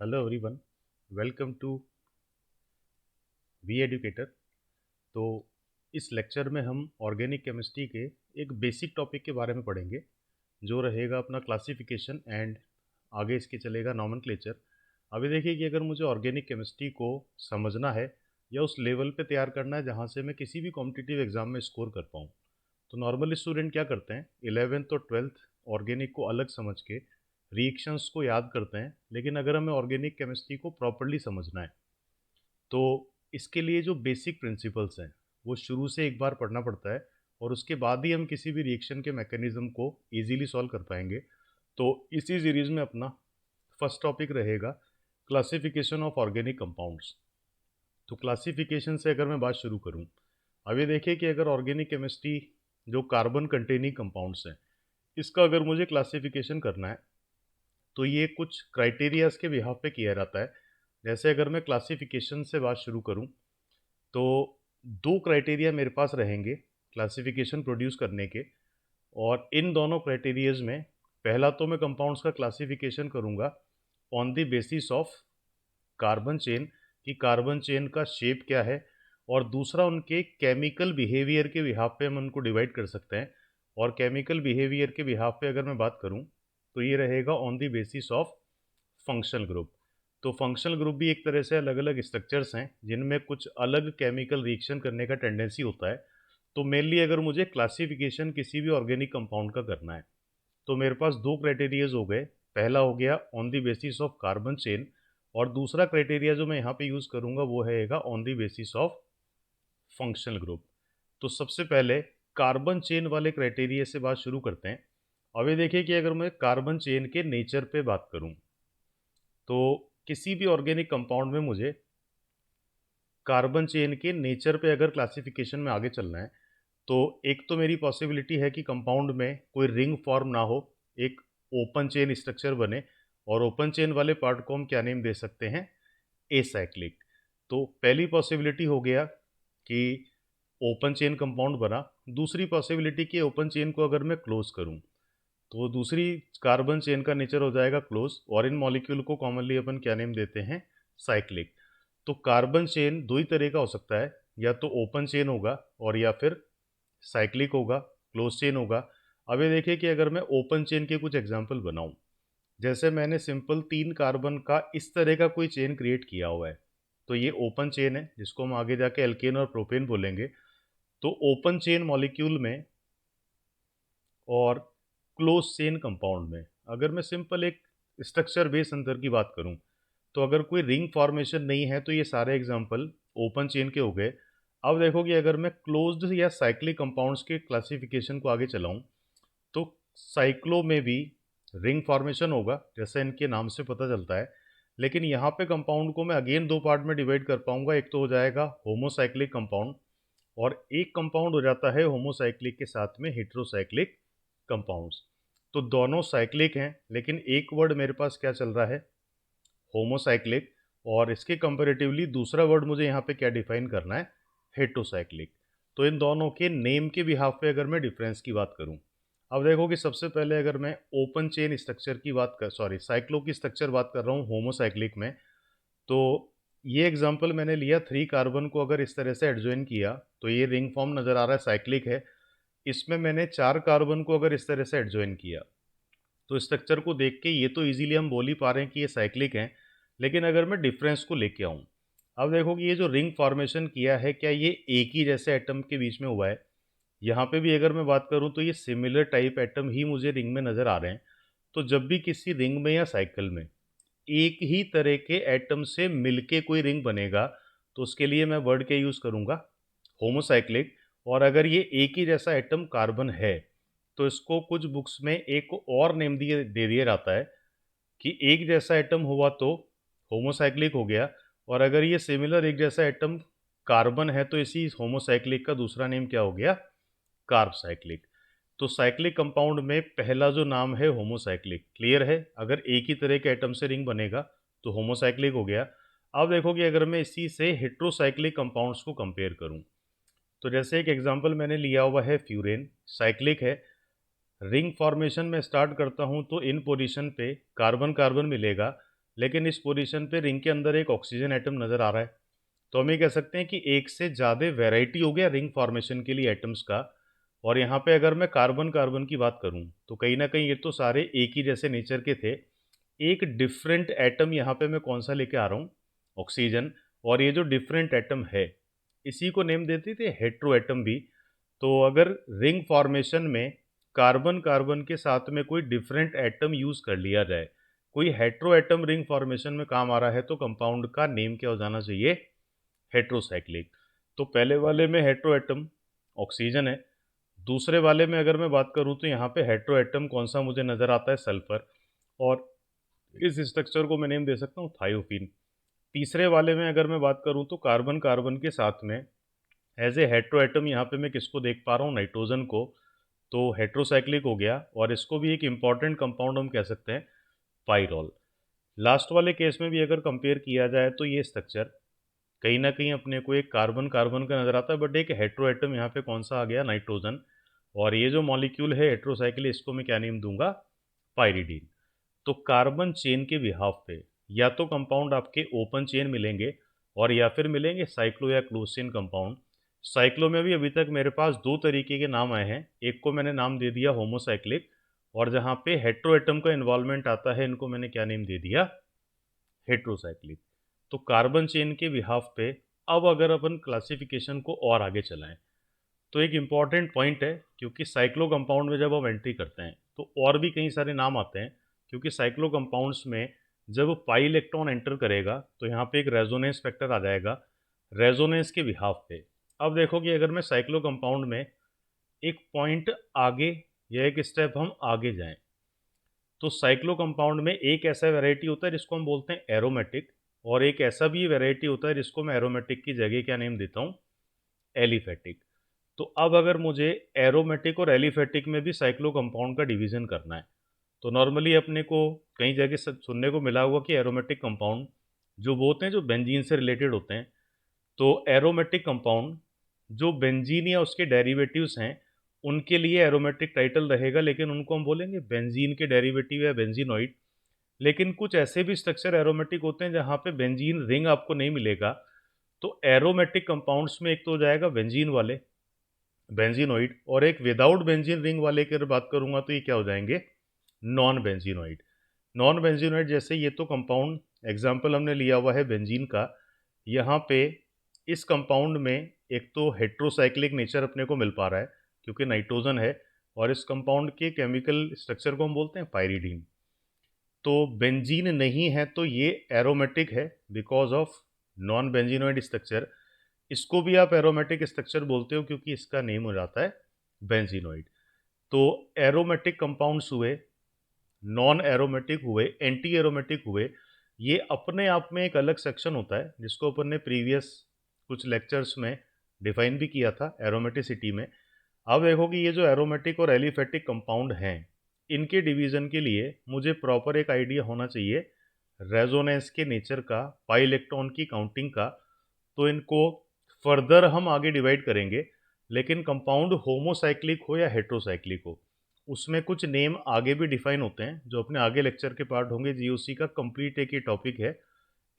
Hello everyone, welcome to V educator. तो इस lecture में हम ऑर्गेनिक केमिस्ट्री के एक बेसिक टॉपिक के बारे में पढ़ेंगे, जो रहेगा अपना क्लासिफिकेशन एंड आगे इसके चलेगा नॉमेनक्लेचर। अभी देखिए कि अगर मुझे ऑर्गेनिक केमिस्ट्री को समझना है या उस लेवल पे तैयार करना है जहाँ से मैं किसी भी कॉम्पिटिटिव एग्जाम में स्कोर कर पाऊँ, तो नॉर्मली स्टूडेंट क्या करते हैं, 11th और 12th ऑर्गेनिक को अलग समझ के रिएक्शंस को याद करते हैं। लेकिन अगर हमें ऑर्गेनिक केमिस्ट्री को प्रॉपरली समझना है तो इसके लिए जो बेसिक प्रिंसिपल्स हैं वो शुरू से एक बार पढ़ना पड़ता है, और उसके बाद ही हम किसी भी रिएक्शन के मैकेनिज्म को इजीली सॉल्व कर पाएंगे। तो इसी सीरीज़ में अपना फर्स्ट टॉपिक रहेगा क्लासिफिकेशन ऑफ ऑर्गेनिक कंपाउंड्स। तो क्लासिफिकेशन से अगर मैं बात शुरू करूं, अब ये देखिए कि अगर ऑर्गेनिक केमिस्ट्री जो कार्बन कंटेनिंग कंपाउंड्स हैं, इसका अगर मुझे क्लासिफिकेशन करना है तो ये कुछ क्राइटेरियाज के बिहाफ पे किया जाता है। जैसे अगर मैं क्लासिफिकेशन से बात शुरू करूं तो दो क्राइटेरिया मेरे पास रहेंगे क्लासिफिकेशन प्रोड्यूस करने के, और इन दोनों क्राइटेरियाज में पहला तो मैं कंपाउंड्स का क्लासिफिकेशन करूंगा on the basis of carbon chain, कि कार्बन चेन का शेप क्या है, और दूसरा उनके केमिकल बिहेवियर के बिहाफ पे हम उनको डिवाइड कर सकते हैं। और केमिकल बिहेवियर के बिहाफ पे अगर मैं बात करूं तो ये रहेगा on the basis of functional group. तो फंक्शनल ग्रुप भी एक तरह से अलग अलग स्ट्रक्चर्स हैं जिनमें कुछ अलग केमिकल रिएक्शन करने का टेंडेंसी होता है। तो मेनली अगर मुझे क्लासिफिकेशन किसी भी ऑर्गेनिक कंपाउंड का करना है तो मेरे पास दो क्राइटेरियाज हो गए। पहला हो गया on the basis of carbon chain, और दूसरा क्राइटेरिया जो मैं यहाँ पे यूज़ करूँगा वो रहेगा on the basis of functional group. तो सबसे पहले कार्बन चेन वाले क्राइटेरिया से बात शुरू करते हैं। अब ये देखिए कि अगर मैं कार्बन चेन के नेचर पे बात करूँ तो किसी भी ऑर्गेनिक कंपाउंड में मुझे कार्बन चेन के नेचर पे अगर क्लासिफिकेशन में आगे चलना है तो एक तो मेरी पॉसिबिलिटी है कि कंपाउंड में कोई रिंग फॉर्म ना हो, एक ओपन चेन स्ट्रक्चर बने। और ओपन चेन वाले पार्ट को हम क्या नेम दे सकते हैं, एसाइक्लिक। तो पहली पॉसिबिलिटी हो गया कि ओपन चेन कंपाउंड बना। दूसरी पॉसिबिलिटी कि ओपन चेन को अगर मैं क्लोज करूं तो दूसरी कार्बन चेन का नेचर हो जाएगा क्लोज, और इन मॉलिक्यूल को कॉमनली अपन क्या नेम देते हैं, साइक्लिक। तो कार्बन चेन दो ही तरह का हो सकता है, या तो ओपन चेन होगा और या फिर साइक्लिक होगा, क्लोज चेन होगा। अब ये देखिए कि अगर मैं ओपन चेन के कुछ एग्जांपल बनाऊं, जैसे मैंने सिंपल 3 कार्बन का इस तरह का कोई चेन क्रिएट किया हुआ है, तो ये ओपन चेन है जिसको हम आगे जाके एल्केन और प्रोपेन बोलेंगे। तो ओपन चेन मॉलिक्यूल में और क्लोज चेन कंपाउंड में अगर मैं सिंपल एक स्ट्रक्चर बेस अंतर की बात करूं, तो अगर कोई रिंग फॉर्मेशन नहीं है तो ये सारे एग्जांपल ओपन चेन के हो गए। अब देखो कि अगर मैं क्लोज्ड या साइक्लिक कंपाउंड्स के क्लासिफिकेशन को आगे चलाऊं तो साइक्लो में भी रिंग फॉर्मेशन होगा जैसा इनके नाम से पता चलता है। लेकिन यहाँ पे कंपाउंड को मैं अगेन दो पार्ट में डिवाइड कर पाऊंगा, एक तो हो जाएगा होमोसाइक्लिक कंपाउंड, और एक कंपाउंड हो जाता है होमोसाइक्लिक के साथ में हेट्रोसाइक्लिक कंपाउंड्स। तो दोनों साइक्लिक हैं, लेकिन एक वर्ड मेरे पास क्या चल रहा है, होमोसाइक्लिक, और इसके कंपेरेटिवली दूसरा वर्ड मुझे यहाँ पे क्या डिफाइन करना है, हेट्रोसाइक्लिक। तो इन दोनों के नेम के बिहाफ पे अगर मैं डिफरेंस की बात करूँ, अब देखो कि सबसे पहले अगर मैं ओपन चेन स्ट्रक्चर की बात कर सॉरी साइक्लो की स्ट्रक्चर बात कर रहा हूँ होमोसाइक्लिक में, तो ये एग्जांपल मैंने लिया 3 कार्बन को अगर इस तरह से एडजॉइन किया तो ये रिंग फॉर्म नज़र आ रहा है, साइक्लिक है। इसमें मैंने 4 कार्बन को अगर इस तरह से एडजॉइन किया तो स्ट्रक्चर को देख के ये तो इजीली हम बोल ही पा रहे हैं कि ये साइक्लिक हैं। लेकिन अगर मैं डिफरेंस को लेके आऊँ, अब देखो कि ये जो रिंग फॉर्मेशन किया है क्या ये एक ही जैसे एटम के बीच में हुआ है। यहाँ पे भी अगर मैं बात करूँ तो ये सिमिलर टाइप एटम ही मुझे रिंग में नज़र आ रहे हैं। तो जब भी किसी रिंग में या साइकिल में एक ही तरह के एटम से मिलके कोई रिंग बनेगा तो उसके लिए मैं वर्ड क्या यूज़ करूँगा, होमोसाइक्लिक। और अगर ये एक ही जैसा एटम कार्बन है तो इसको कुछ बुक्स में एक और नेम दिए दे दिया जाता है कि एक जैसा एटम हुआ तो होमोसाइक्लिक हो गया, और अगर ये सिमिलर एक जैसा एटम कार्बन है तो इसी होमोसाइक्लिक का दूसरा नेम क्या हो गया, कार्ब साइक्लिक। तो साइक्लिक कंपाउंड में पहला जो नाम है होमोसाइक्लिक, क्लियर है, अगर एक ही तरह के एटम से रिंग बनेगा तो होमोसाइक्लिक हो गया। अब देखो कि अगर मैं इसी से हेट्रोसाइक्लिक कंपाउंड्स को कंपेयर करूं, तो जैसे एक एग्जांपल मैंने लिया हुआ है फ्यूरेन, साइक्लिक है। रिंग फॉर्मेशन में स्टार्ट करता हूं तो इन पोजीशन पे कार्बन कार्बन मिलेगा, लेकिन इस पोजीशन पे रिंग के अंदर एक ऑक्सीजन एटम नज़र आ रहा है। तो हम ये कह सकते हैं कि एक से ज़्यादा वैरायटी हो गया रिंग फॉर्मेशन के लिए एटम्स का। और यहाँ पे अगर मैं कार्बन कार्बन की बात करूँ तो कहीं ना कहीं ये तो सारे एक ही जैसे नेचर के थे। एक डिफरेंट एटम यहाँ पे मैं कौन सा लेके आ रहा हूँ, ऑक्सीजन। और ये जो डिफरेंट एटम है इसी को नेम देते थे हेट्रो एटम भी। तो अगर रिंग फॉर्मेशन में कार्बन कार्बन के साथ में कोई डिफरेंट एटम यूज़ कर लिया जाए, कोई हेट्रो एटम रिंग फॉर्मेशन में काम आ रहा है, तो कंपाउंड का नेम क्या हो जाना चाहिए, हेट्रोसाइक्लिक। तो पहले वाले में हेट्रो एटम ऑक्सीजन है, दूसरे वाले में अगर मैं बात करूं तो यहाँ पे हेट्रो एटम कौन सा मुझे नज़र आता है, सल्फर। और इस स्ट्रक्चर को मैं नेम दे सकता हूँ थायोफीन। तीसरे वाले में अगर मैं बात करूं तो कार्बन कार्बन के साथ में एज ए हेट्रो एटम यहाँ पे मैं किसको देख पा रहा हूँ, नाइट्रोजन को। तो हेट्रोसाइक्लिक हो गया और इसको भी एक इंपॉर्टेंट कंपाउंड हम कह सकते हैं, पाइरॉल। लास्ट वाले केस में भी अगर कंपेयर किया जाए तो ये स्ट्रक्चर कहीं ना कहीं अपने को एक कार्बन कार्बन का नज़र आता है, बट एक हेट्रो एटम यहाँ पे कौन सा आ गया, नाइट्रोजन। और ये जो मॉलिक्यूल है हेट्रोसाइकिल, इसको मैं क्या नेम दूंगा, पाइरिडीन। तो कार्बन चेन के बिहाफ पे या तो कंपाउंड आपके ओपन चेन मिलेंगे और या फिर मिलेंगे साइक्लो या क्लोज चेन कंपाउंड। साइक्लो में भी अभी तक मेरे पास दो तरीके के नाम आए हैं, एक को मैंने नाम दे दिया होमोसाइक्लिक, और जहाँ पे हेट्रो एटम का इन्वॉल्वमेंट आता है इनको मैंने क्या नेम दे दिया, हेट्रोसाइक्लिक। तो कार्बन चेन के बिहाफ पे अब अगर अपन क्लासिफिकेशन को और आगे चलाएं तो एक इम्पॉर्टेंट पॉइंट है, क्योंकि साइक्लो कंपाउंड में जब हम एंट्री करते हैं तो और भी कई सारे नाम आते हैं। क्योंकि साइक्लो कंपाउंड्स में जब पाई इलेक्ट्रॉन एंटर करेगा तो यहाँ पे एक रेजोनेंस फैक्टर आ जाएगा रेजोनेंस के बिहाफ पे। अब देखो कि अगर मैं साइक्लो कंपाउंड में एक पॉइंट आगे या एक स्टेप हम आगे जाएं तो साइक्लो कंपाउंड में एक ऐसा वैरायटी होता है जिसको हम बोलते हैं एरोमेटिक, और एक ऐसा भी वैरायटी होता है जिसको मैं एरोमेटिक की जगह क्या नेम देता हूँ, एलिफेटिक। तो अब अगर मुझे एरोमेटिक और एलिफेटिक में भी साइक्लो कंपाउंड का डिवीजन करना है तो नॉर्मली अपने को कई जगह सुनने को मिला हुआ कि एरोमेटिक कंपाउंड जो वो होते हैं जो बेंजीन से रिलेटेड होते हैं। तो एरोमेटिक कंपाउंड जो बेंजीन या उसके डेरिवेटिव्स हैं उनके लिए एरोमेटिक टाइटल रहेगा, लेकिन उनको हम बोलेंगे बेंजीन के डेरिवेटिव या बेंजीनॉइड। लेकिन कुछ ऐसे भी स्ट्रक्चर एरोमेटिक होते हैं जहाँ पे बेंजीन रिंग आपको नहीं मिलेगा। तो एरोमेटिक कंपाउंड्स में एक तो हो जाएगा बेंजीन वाले, बेंजीनॉइड, और एक विदाउट बेंजीन रिंग वाले की अगर बात करूंगा तो ये क्या हो जाएंगे, नॉन बेंजीनॉइड। नॉन बेंजीनॉइड जैसे ये तो कंपाउंड एग्जाम्पल हमने लिया हुआ है बेंजीन का। यहाँ पे इस कंपाउंड में एक तो हेट्रोसाइक्लिक नेचर अपने को मिल पा रहा है क्योंकि नाइट्रोजन है, और इस कंपाउंड के केमिकल स्ट्रक्चर को हम बोलते हैं पाइरिडीन। तो बेंजीन नहीं है तो ये एरोमेटिक है because of non benzenoid structure. इसको भी आप एरोमेटिक स्ट्रक्चर बोलते हो क्योंकि इसका नेम हो जाता है बेंजीनॉइड। तो एरोमेटिक कंपाउंड्स हुए, नॉन एरोमेटिक हुए, एंटी एरोमेटिक हुए, ये अपने आप में एक अलग सेक्शन होता है जिसको अपन ने प्रीवियस कुछ लेक्चर्स में डिफाइन भी किया था एरोमेटिसिटी में। अब देखो कि ये जो एरोमेटिक और एलिफेटिक कंपाउंड हैं इनके डिवीज़न के लिए मुझे प्रॉपर एक आइडिया होना चाहिए रेजोनेंस के नेचर का, पाई इलेक्ट्रॉन की काउंटिंग का। तो इनको फर्दर हम आगे डिवाइड करेंगे, लेकिन कंपाउंड होमोसाइक्लिक हो या हेट्रोसाइक्लिक हो उसमें कुछ नेम आगे भी डिफाइन होते हैं जो अपने आगे लेक्चर के पार्ट होंगे। जीओसी का कंप्लीट एक ही टॉपिक है,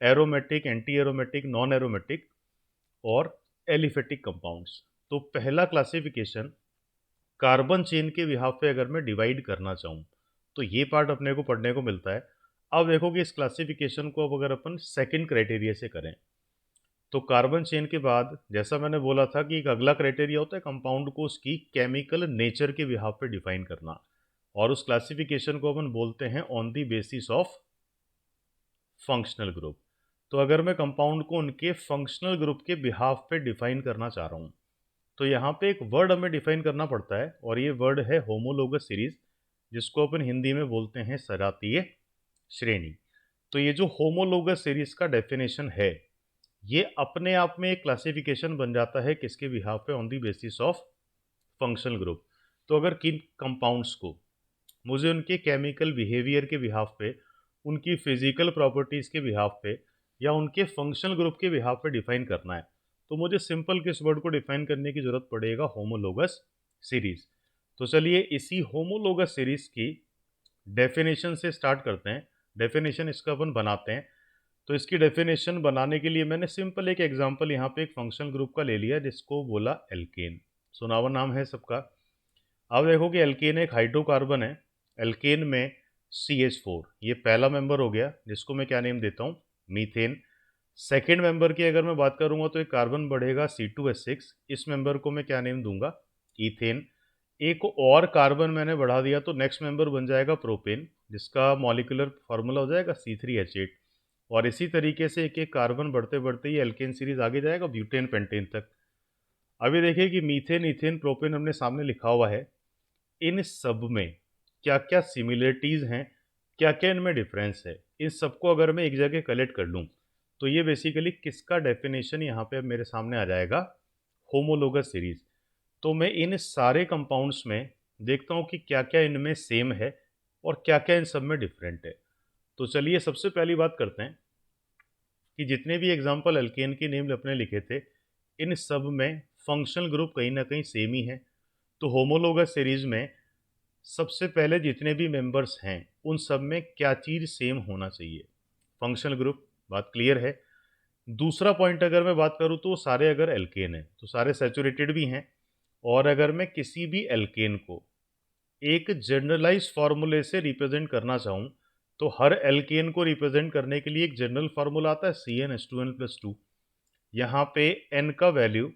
aromatic, anti aromatic, non aromatic और एलिफेटिक कंपाउंड्स। तो पहला क्लासिफिकेशन कार्बन चेन के बिहाफ पे अगर मैं डिवाइड करना चाहूँ तो ये पार्ट अपने को पढ़ने को मिलता है। अब देखो कि इस क्लासिफिकेशन को अब अगर अपन सेकंड क्राइटेरिया से करें तो कार्बन चेन के बाद जैसा मैंने बोला था कि एक अगला क्राइटेरिया होता है कंपाउंड को उसकी केमिकल नेचर के बिहाफ पे डिफाइन करना, और उस क्लासिफिकेशन को अपन बोलते हैं on the basis of functional group. तो अगर मैं कंपाउंड को उनके फंक्शनल ग्रुप के बिहाफ पे डिफाइन करना चाह रहा हूँ तो यहाँ पे एक वर्ड हमें डिफाइन करना पड़ता है, और ये वर्ड है होमोलोगस सीरीज, जिसको अपन हिंदी में बोलते हैं सजातीय श्रेणी। तो ये जो होमोलोगस सीरीज का डेफिनेशन है ये अपने आप में एक क्लासिफिकेशन बन जाता है किसके बिहाफ पे, on the basis of functional group. तो अगर किन कंपाउंड्स को मुझे उनके केमिकल बिहेवियर के बिहाफ पे, उनकी फिजिकल प्रॉपर्टीज़ के बिहाफ पे या उनके फंक्शनल ग्रुप के बिहाफ पे डिफाइन करना है तो मुझे सिंपल किस वर्ड को डिफाइन करने की ज़रूरत पड़ेगा, होमोलोगस सीरीज़। तो चलिए इसी होमोलोगस सीरीज़ की डेफिनेशन से स्टार्ट करते हैं। डेफिनेशन इसका अपन बनाते हैं। तो इसकी डेफिनेशन बनाने के लिए मैंने सिंपल एक एग्जांपल यहाँ पे एक फंक्शनल ग्रुप का ले लिया जिसको बोला एल्केन। सुनावा नाम है सबका। अब देखो कि एल्केन एक हाइड्रोकार्बन है। एल्केन में CH4 ये पहला मेंबर हो गया जिसको मैं क्या नेम देता हूँ, मीथेन। सेकेंड मेंबर की अगर मैं बात करूंगा तो एक कार्बन बढ़ेगा C2H6, इस मेंबर को मैं क्या नेम दूंगा, ईथेन। एक और कार्बन मैंने बढ़ा दिया तो नेक्स्ट मेंबर बन जाएगा प्रोपेन जिसका मॉलिक्यूलर फार्मूला हो जाएगा C3H8। और इसी तरीके से एक एक कार्बन बढ़ते बढ़ते ही एल्केन सीरीज आगे जाएगा ब्यूटेन पेंटेन तक। अभी देखिए कि मीथेन इथेन प्रोपेन हमने सामने लिखा हुआ है, इन सब में क्या क्या सिमिलरिटीज़ हैं, क्या क्या इनमें डिफरेंस है, इन सबको अगर मैं एक जगह कलेक्ट कर लूँ तो ये बेसिकली किसका डेफिनेशन यहाँ पे अब मेरे सामने आ जाएगा, होमोलोगस सीरीज। तो मैं इन सारे कंपाउंड्स में देखता हूँ कि क्या क्या इनमें सेम है और क्या क्या इन सब में डिफरेंट है। तो चलिए सबसे पहली बात करते हैं कि जितने भी एग्जाम्पल अल्केन के नेम अपने लिखे थे इन सब में फंक्शनल ग्रुप कहीं ना कहीं सेम ही है। तो होमोलोगस सीरीज में सबसे पहले जितने भी मेंबर्स हैं उन सब में क्या चीज़ सेम होना चाहिए, फंक्शनल ग्रुप, बात क्लियर है। दूसरा पॉइंट अगर मैं बात करूँ तो वो सारे अगर एल्केन है तो सारे सैचुरेटेड भी हैं। और अगर मैं किसी भी एल्केन को एक जनरलाइज फार्मूले से रिप्रेजेंट करना चाहूँ तो हर एल्केन को रिप्रेजेंट करने के लिए एक जनरल फार्मूला आता है CnH2n+2। यहाँ पे n का वैल्यू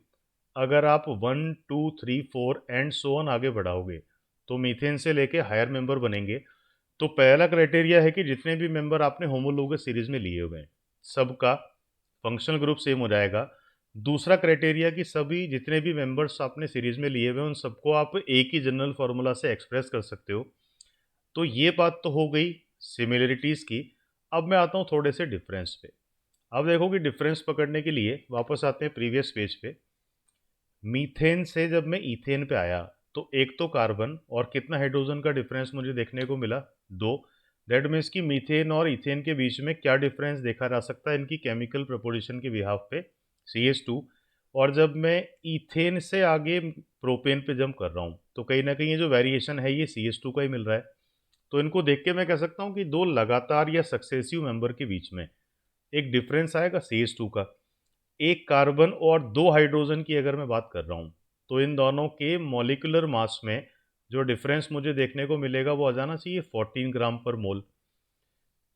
अगर आप 1 2 3 4 एंड सो ऑन आगे बढ़ाओगे तो मीथेन से लेके हायर मेंबर बनेंगे। तो पहला क्राइटेरिया है कि जितने भी मेंबर आपने होमोलोगस सीरीज में लिए हुए हैं सबका फंक्शनल ग्रुप सेम हो जाएगा। दूसरा क्राइटेरिया कि सभी जितने भी मेंबर्स आपने सीरीज में लिए हुए हैं उन सबको आप एक ही जनरल फार्मूला से एक्सप्रेस कर सकते हो। तो ये बात तो हो गई सिमिलरिटीज़ की। अब मैं आता हूँ थोड़े से डिफरेंस पे। अब देखो कि डिफरेंस पकड़ने के लिए वापस आते हैं प्रीवियस पेज पे। मीथेन से जब मैं ईथेन पे आया तो एक तो कार्बन और कितना हाइड्रोजन का डिफरेंस मुझे देखने को मिला, दो। दैट मीन्स कि मीथेन और इथेन के बीच में क्या डिफरेंस देखा जा सकता है इनकी केमिकल प्रोपोजिशन के बिहाफ पे, CH2। और जब मैं ईथेन से आगे प्रोपेन पे जंप कर रहा हूँ तो कहीं ना कहीं ये जो वेरिएशन है ये CH2 का ही मिल रहा है। तो इनको देख के मैं कह सकता हूँ कि दो लगातार या सक्सेसिव मेंबर के बीच में एक डिफरेंस आएगा CH2 का। एक कार्बन और दो हाइड्रोजन की अगर मैं बात कर रहा हूँ तो इन दोनों के मॉलिक्यूलर मास में जो डिफरेंस मुझे देखने को मिलेगा वो आ जाना चाहिए 14 ग्राम पर मोल।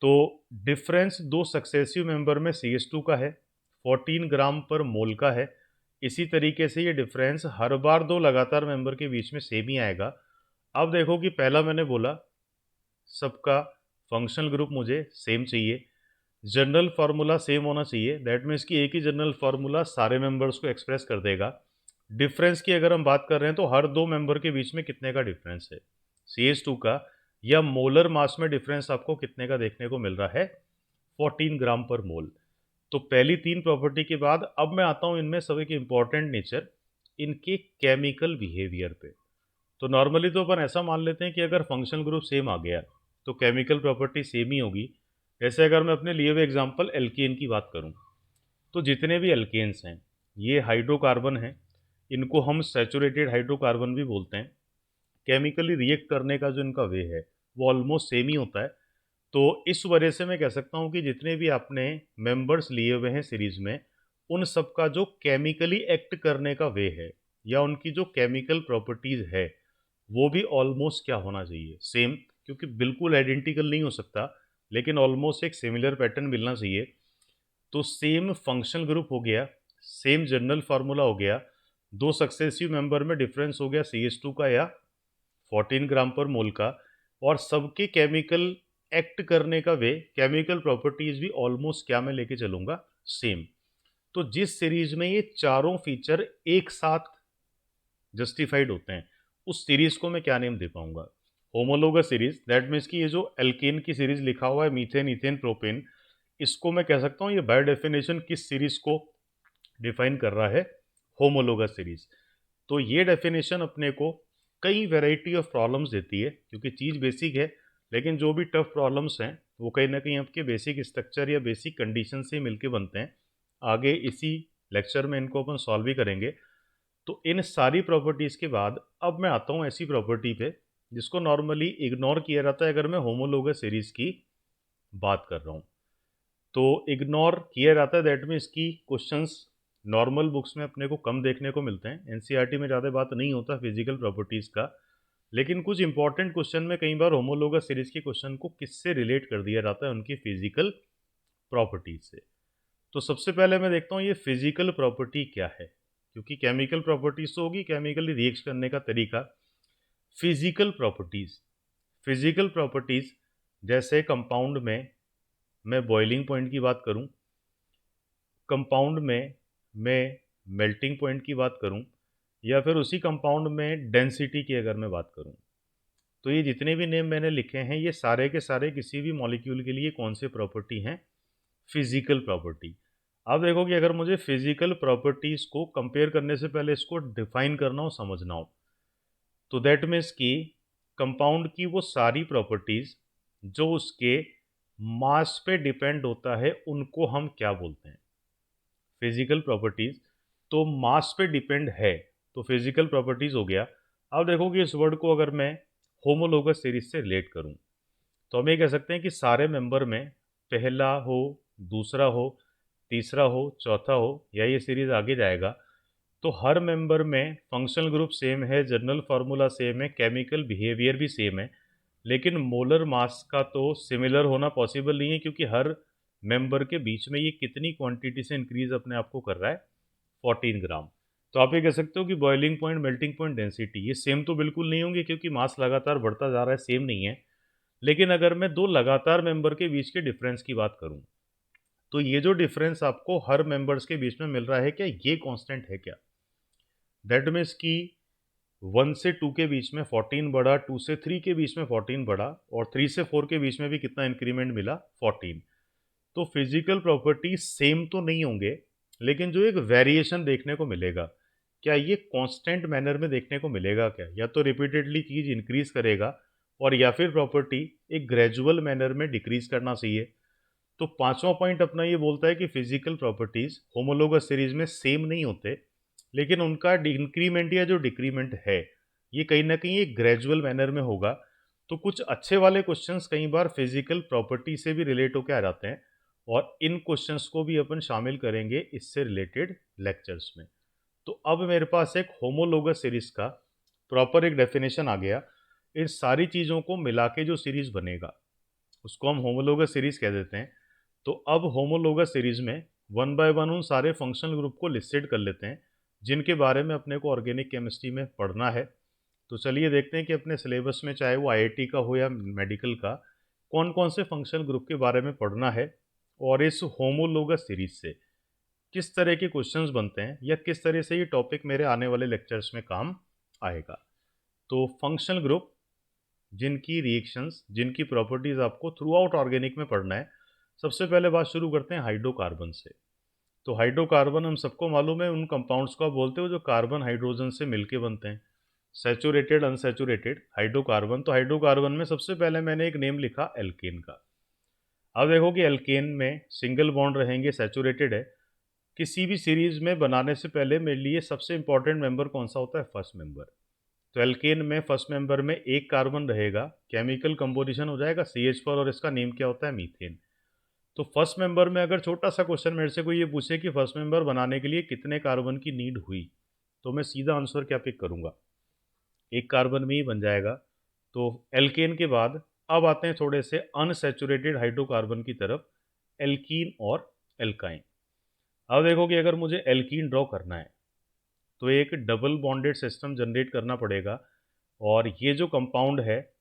तो डिफरेंस दो सक्सेसिव मेंबर में CH2 का है, 14 ग्राम पर मोल का है। इसी तरीके से ये डिफरेंस हर बार दो लगातार मेंबर के बीच में सेम ही आएगा। अब देखो कि पहला मैंने बोला सबका फंक्शनल ग्रुप मुझे सेम चाहिए, जनरल फार्मूला सेम होना चाहिए। दैट मीन्स कि एक ही जनरल फार्मूला सारे मेंबर्स को एक्सप्रेस कर देगा। डिफरेंस की अगर हम बात कर रहे हैं तो हर दो मेंबर के बीच में कितने का डिफरेंस है, CH2 का, या मोलर मास में डिफरेंस आपको कितने का देखने को मिल रहा है, 14 ग्राम पर मोल। तो पहली तीन प्रॉपर्टी के बाद अब मैं आता हूँ इनमें सभी के इंपॉर्टेंट नेचर, इनके केमिकल बिहेवियर पे। तो नॉर्मली तो अपन ऐसा मान लेते हैं कि अगर फंक्शनल ग्रुप सेम आ गया तो केमिकल प्रॉपर्टी सेम ही होगी। जैसे अगर मैं अपने लिए हुए एग्जांपल एल्केन की बात करूं तो जितने भी एल्केन्स हैं ये हाइड्रोकार्बन हैं, इनको हम सैचुरेटेड हाइड्रोकार्बन भी बोलते हैं। केमिकली रिएक्ट करने का जो इनका वे है वो ऑलमोस्ट सेम ही होता है। तो इस वजह से मैं कह सकता हूँ कि जितने भी आपने मेंबर्स लिए हुए हैं सीरीज में उन सब का जो केमिकली एक्ट करने का वे है या उनकी जो केमिकल प्रॉपर्टीज़ है वो भी ऑलमोस्ट क्या होना चाहिए, सेम। क्योंकि बिल्कुल आइडेंटिकल नहीं हो सकता लेकिन ऑलमोस्ट एक सिमिलर पैटर्न मिलना चाहिए। तो सेम फंक्शनल ग्रुप हो गया, सेम जनरल फार्मूला हो गया, दो सक्सेसिव मेंबर में डिफरेंस हो गया CH2 का या 14 ग्राम पर मोल का, और सबके केमिकल एक्ट करने का वे, केमिकल प्रॉपर्टीज भी ऑलमोस्ट क्या मैं लेके चलूंगा, सेम। तो जिस सीरीज में ये चारों फीचर एक साथ जस्टिफाइड होते हैं उस सीरीज को मैं क्या नेम दे पाऊंगा, होमोलोगस सीरीज। दैट मीन्स कि ये जो एल्केन की सीरीज लिखा हुआ है मीथेन इथेन प्रोपेन, इसको मैं कह सकता हूँ ये बाय डेफिनेशन किस सीरीज को डिफाइन कर रहा है, होमोलोगस सीरीज। तो ये डेफिनेशन अपने को कई वैरायटी ऑफ प्रॉब्लम्स देती है क्योंकि चीज़ बेसिक है, लेकिन जो भी टफ प्रॉब्लम्स हैं वो कहीं ना कहीं आपके बेसिक स्ट्रक्चर या बेसिक कंडीशन से मिलके बनते हैं। आगे इसी लेक्चर में इनको अपन सॉल्व भी करेंगे। तो इन सारी प्रॉपर्टीज़ के बाद अब मैं आता हूँ ऐसी प्रॉपर्टी पे जिसको नॉर्मली इग्नोर किया जाता है अगर मैं होमोलोगस सीरीज़ की बात कर रहा हूँ। तो इग्नोर किया जाता है, दैट मीन्स की क्वेश्चंस नॉर्मल बुक्स में अपने को कम देखने को मिलते हैं, एनसीईआरटी में ज़्यादा बात नहीं होता फिजिकल प्रॉपर्टीज़ का। लेकिन कुछ इंपॉर्टेंट क्वेश्चन में कई बार होमोलोगस सीरीज के क्वेश्चन को किससे रिलेट कर दिया जाता है, उनकी फिजिकल प्रॉपर्टीज से। तो सबसे पहले मैं देखता हूँ ये फिजिकल प्रॉपर्टी क्या है, क्योंकि केमिकल प्रॉपर्टीज तो होगी, केमिकली रिएक्ट करने का तरीका। फिजिकल प्रॉपर्टीज, फिजिकल प्रॉपर्टीज जैसे कंपाउंड में मैं बॉइलिंग पॉइंट की बात करूं, कंपाउंड में मैं मेल्टिंग पॉइंट की बात करूं, या फिर उसी कंपाउंड में डेंसिटी की अगर मैं बात करूं, तो ये जितने भी नेम मैंने लिखे हैं ये सारे के सारे किसी भी मॉलिक्यूल के लिए कौन से प्रॉपर्टी हैं, फिजिकल प्रॉपर्टी। अब देखो कि अगर मुझे फिजिकल प्रॉपर्टीज को कंपेयर करने से पहले इसको डिफाइन करना हो, समझना हो, तो दैट मीन्स कि कंपाउंड की वो सारी प्रॉपर्टीज जो उसके मास पे डिपेंड होता है उनको हम क्या बोलते हैं, फिजिकल प्रॉपर्टीज। तो मास पे डिपेंड है तो फिजिकल प्रॉपर्टीज हो गया। अब देखो कि इस वर्ड को अगर मैं होमोलोगस सीरीज से रिलेट करूं, तो हम ये कह सकते हैं कि सारे मेंबर में पहला हो, दूसरा हो, तीसरा हो, चौथा हो, या ये सीरीज आगे जाएगा, तो हर मेंबर में फंक्शनल ग्रुप सेम है, जनरल फार्मूला सेम है, केमिकल बिहेवियर भी सेम है। लेकिन मोलर मास का तो सिमिलर होना पॉसिबल नहीं है, क्योंकि हर मेंबर के बीच में ये कितनी क्वांटिटी से इंक्रीज अपने आप को कर रहा है, 14 ग्राम। तो आप ये कह सकते हो कि boiling point, melting point, density ये सेम तो बिल्कुल नहीं होंगे, क्योंकि मास लगातार बढ़ता जा रहा है, सेम नहीं है। लेकिन अगर मैं दो लगातार मेंबर के बीच के डिफरेंस की बात करूं, तो ये जो डिफरेंस आपको हर मेंबर्स के बीच में मिल रहा है, क्या ये कांस्टेंट है क्या? दैट मीन्स कि 1 से 2 के बीच में 14 बढ़ा, 2 से 3 के बीच में 14 बढ़ा, और 3 से 4 के बीच में भी कितना इंक्रीमेंट मिला, 14। तो फिजिकल प्रॉपर्टी सेम तो नहीं होंगे, लेकिन जो एक वेरिएशन देखने को मिलेगा, क्या ये कांस्टेंट मैनर में देखने को मिलेगा क्या? या तो रिपीटेडली चीज इंक्रीज करेगा, और या फिर प्रॉपर्टी एक ग्रेजुअल मैनर में डिक्रीज करना चाहिए। तो पांचवा पॉइंट अपना ये बोलता है कि फिजिकल प्रॉपर्टीज होमोलोगस सीरीज में सेम नहीं होते, लेकिन उनका इंक्रीमेंट या जो डिक्रीमेंट है ये कहीं ना कहीं एक ग्रेजुअल मैनर में होगा। तो कुछ अच्छे वाले क्वेश्चंस कई बार फिजिकल प्रॉपर्टी से भी रिलेट होकर आ जाते हैं, और इन क्वेश्चंस को भी अपन शामिल करेंगे इससे रिलेटेड लेक्चर्स में। तो अब मेरे पास एक होमोलोगस सीरीज का प्रॉपर एक डेफिनेशन आ गया। इन सारी चीज़ों को मिला के जो सीरीज बनेगा उसको हम होमोलोगस सीरीज कह देते हैं। तो अब होमोलोगस सीरीज में वन बाय वन उन सारे फंक्शनल ग्रुप को लिस्टेड कर लेते हैं जिनके बारे में अपने को ऑर्गेनिक केमिस्ट्री में पढ़ना है। तो चलिए देखते हैं कि अपने सिलेबस में चाहे वो आईआईटी का हो या मेडिकल का, कौन कौन से फंक्शनल ग्रुप के बारे में पढ़ना है, और इस होमोलोगस सीरीज से किस तरह के क्वेश्चंस बनते हैं, या किस तरह से ये टॉपिक मेरे आने वाले लेक्चर्स में काम आएगा। तो फंक्शनल ग्रुप जिनकी रिएक्शंस, जिनकी प्रॉपर्टीज आपको थ्रू आउट ऑर्गेनिक में पढ़ना है। सबसे पहले बात शुरू करते हैं हाइड्रोकार्बन से। तो हाइड्रोकार्बन हम सबको मालूम है, उन कंपाउंड्स को आप बोलते हो जो कार्बन हाइड्रोजन से मिलके बनते हैं, सैचुरेटेड, अनसैचुरेटेड हाइड्रोकार्बन। तो हाइड्रोकार्बन में सबसे पहले मैंने एक नेम लिखा एल्केन का। अब देखो कि एल्केन में सिंगल बॉन्ड रहेंगे, सैचुरेटेड है। किसी भी सीरीज में बनाने से पहले मेरे लिए सबसे इंपॉर्टेंट मेंबर कौन सा होता है, फर्स्ट मेंबर। तो एल्केन में फर्स्ट मेंबर में एक कार्बन रहेगा, केमिकल कंपोजिशन हो जाएगा CH4, और इसका नेम क्या होता है, मीथेन। तो फर्स्ट मेंबर में अगर छोटा सा क्वेश्चन मेरे से कोई ये पूछे कि फर्स्ट मेंबर बनाने के लिए कितने कार्बन की नीड हुई, तो मैं सीधा आंसर क्या पिक करूंगा, एक कार्बन में ही बन जाएगा। तो एल्केन के बाद अब आते हैं थोड़े से अनसैचुरेटेड हाइड्रोकार्बन की तरफ, एल्कीन और एल्काइन। अब देखो कि अगर मुझे एल्कीन ड्रॉ करना है तो एक डबल बॉन्डेड सिस्टम जनरेट करना पड़ेगा, और ये जो कंपाउंड है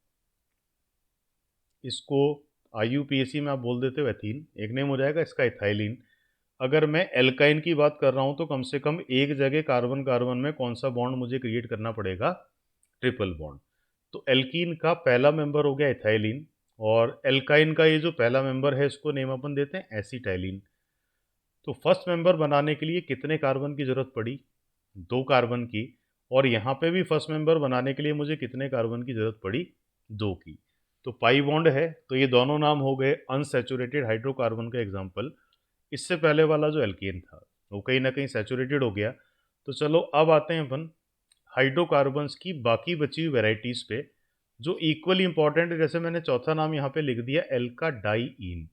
इसको IUPAC में आप बोल देते हो एथीन, एक नेम हो जाएगा इसका इथाइलिन। अगर मैं एल्काइन की बात कर रहा हूँ तो कम से कम एक जगह कार्बन कार्बन में कौन सा बॉन्ड मुझे क्रिएट करना पड़ेगा, ट्रिपल बॉन्ड। तो एल्कीन का पहला मेंबर हो गया इथाइलिन, और एल्काइन का ये जो पहला मेंबर है इसको नेम अपन देते हैं एसिटाइलिन। तो फर्स्ट मेंबर बनाने के लिए कितने कार्बन की जरूरत पड़ी, दो कार्बन की। और यहाँ पे भी फर्स्ट मेंबर बनाने के लिए मुझे कितने कार्बन की जरूरत पड़ी, दो की। तो पाई बॉन्ड है, तो ये दोनों नाम हो गए अनसैचुरेटेड हाइड्रोकार्बन का एग्जाम्पल। इससे पहले वाला जो एल्केन था वो कहीं ना कहीं सैचुरेटेड हो गया। तो चलो अब आते हैं अपन हाइड्रोकार्बन्स की बाकी बची हुई वेराइटीज़ पे, जो इक्वली इंपॉर्टेंट है, जैसे मैंने चौथा नाम यहाँ पे लिख दिया एल्का डाइईन।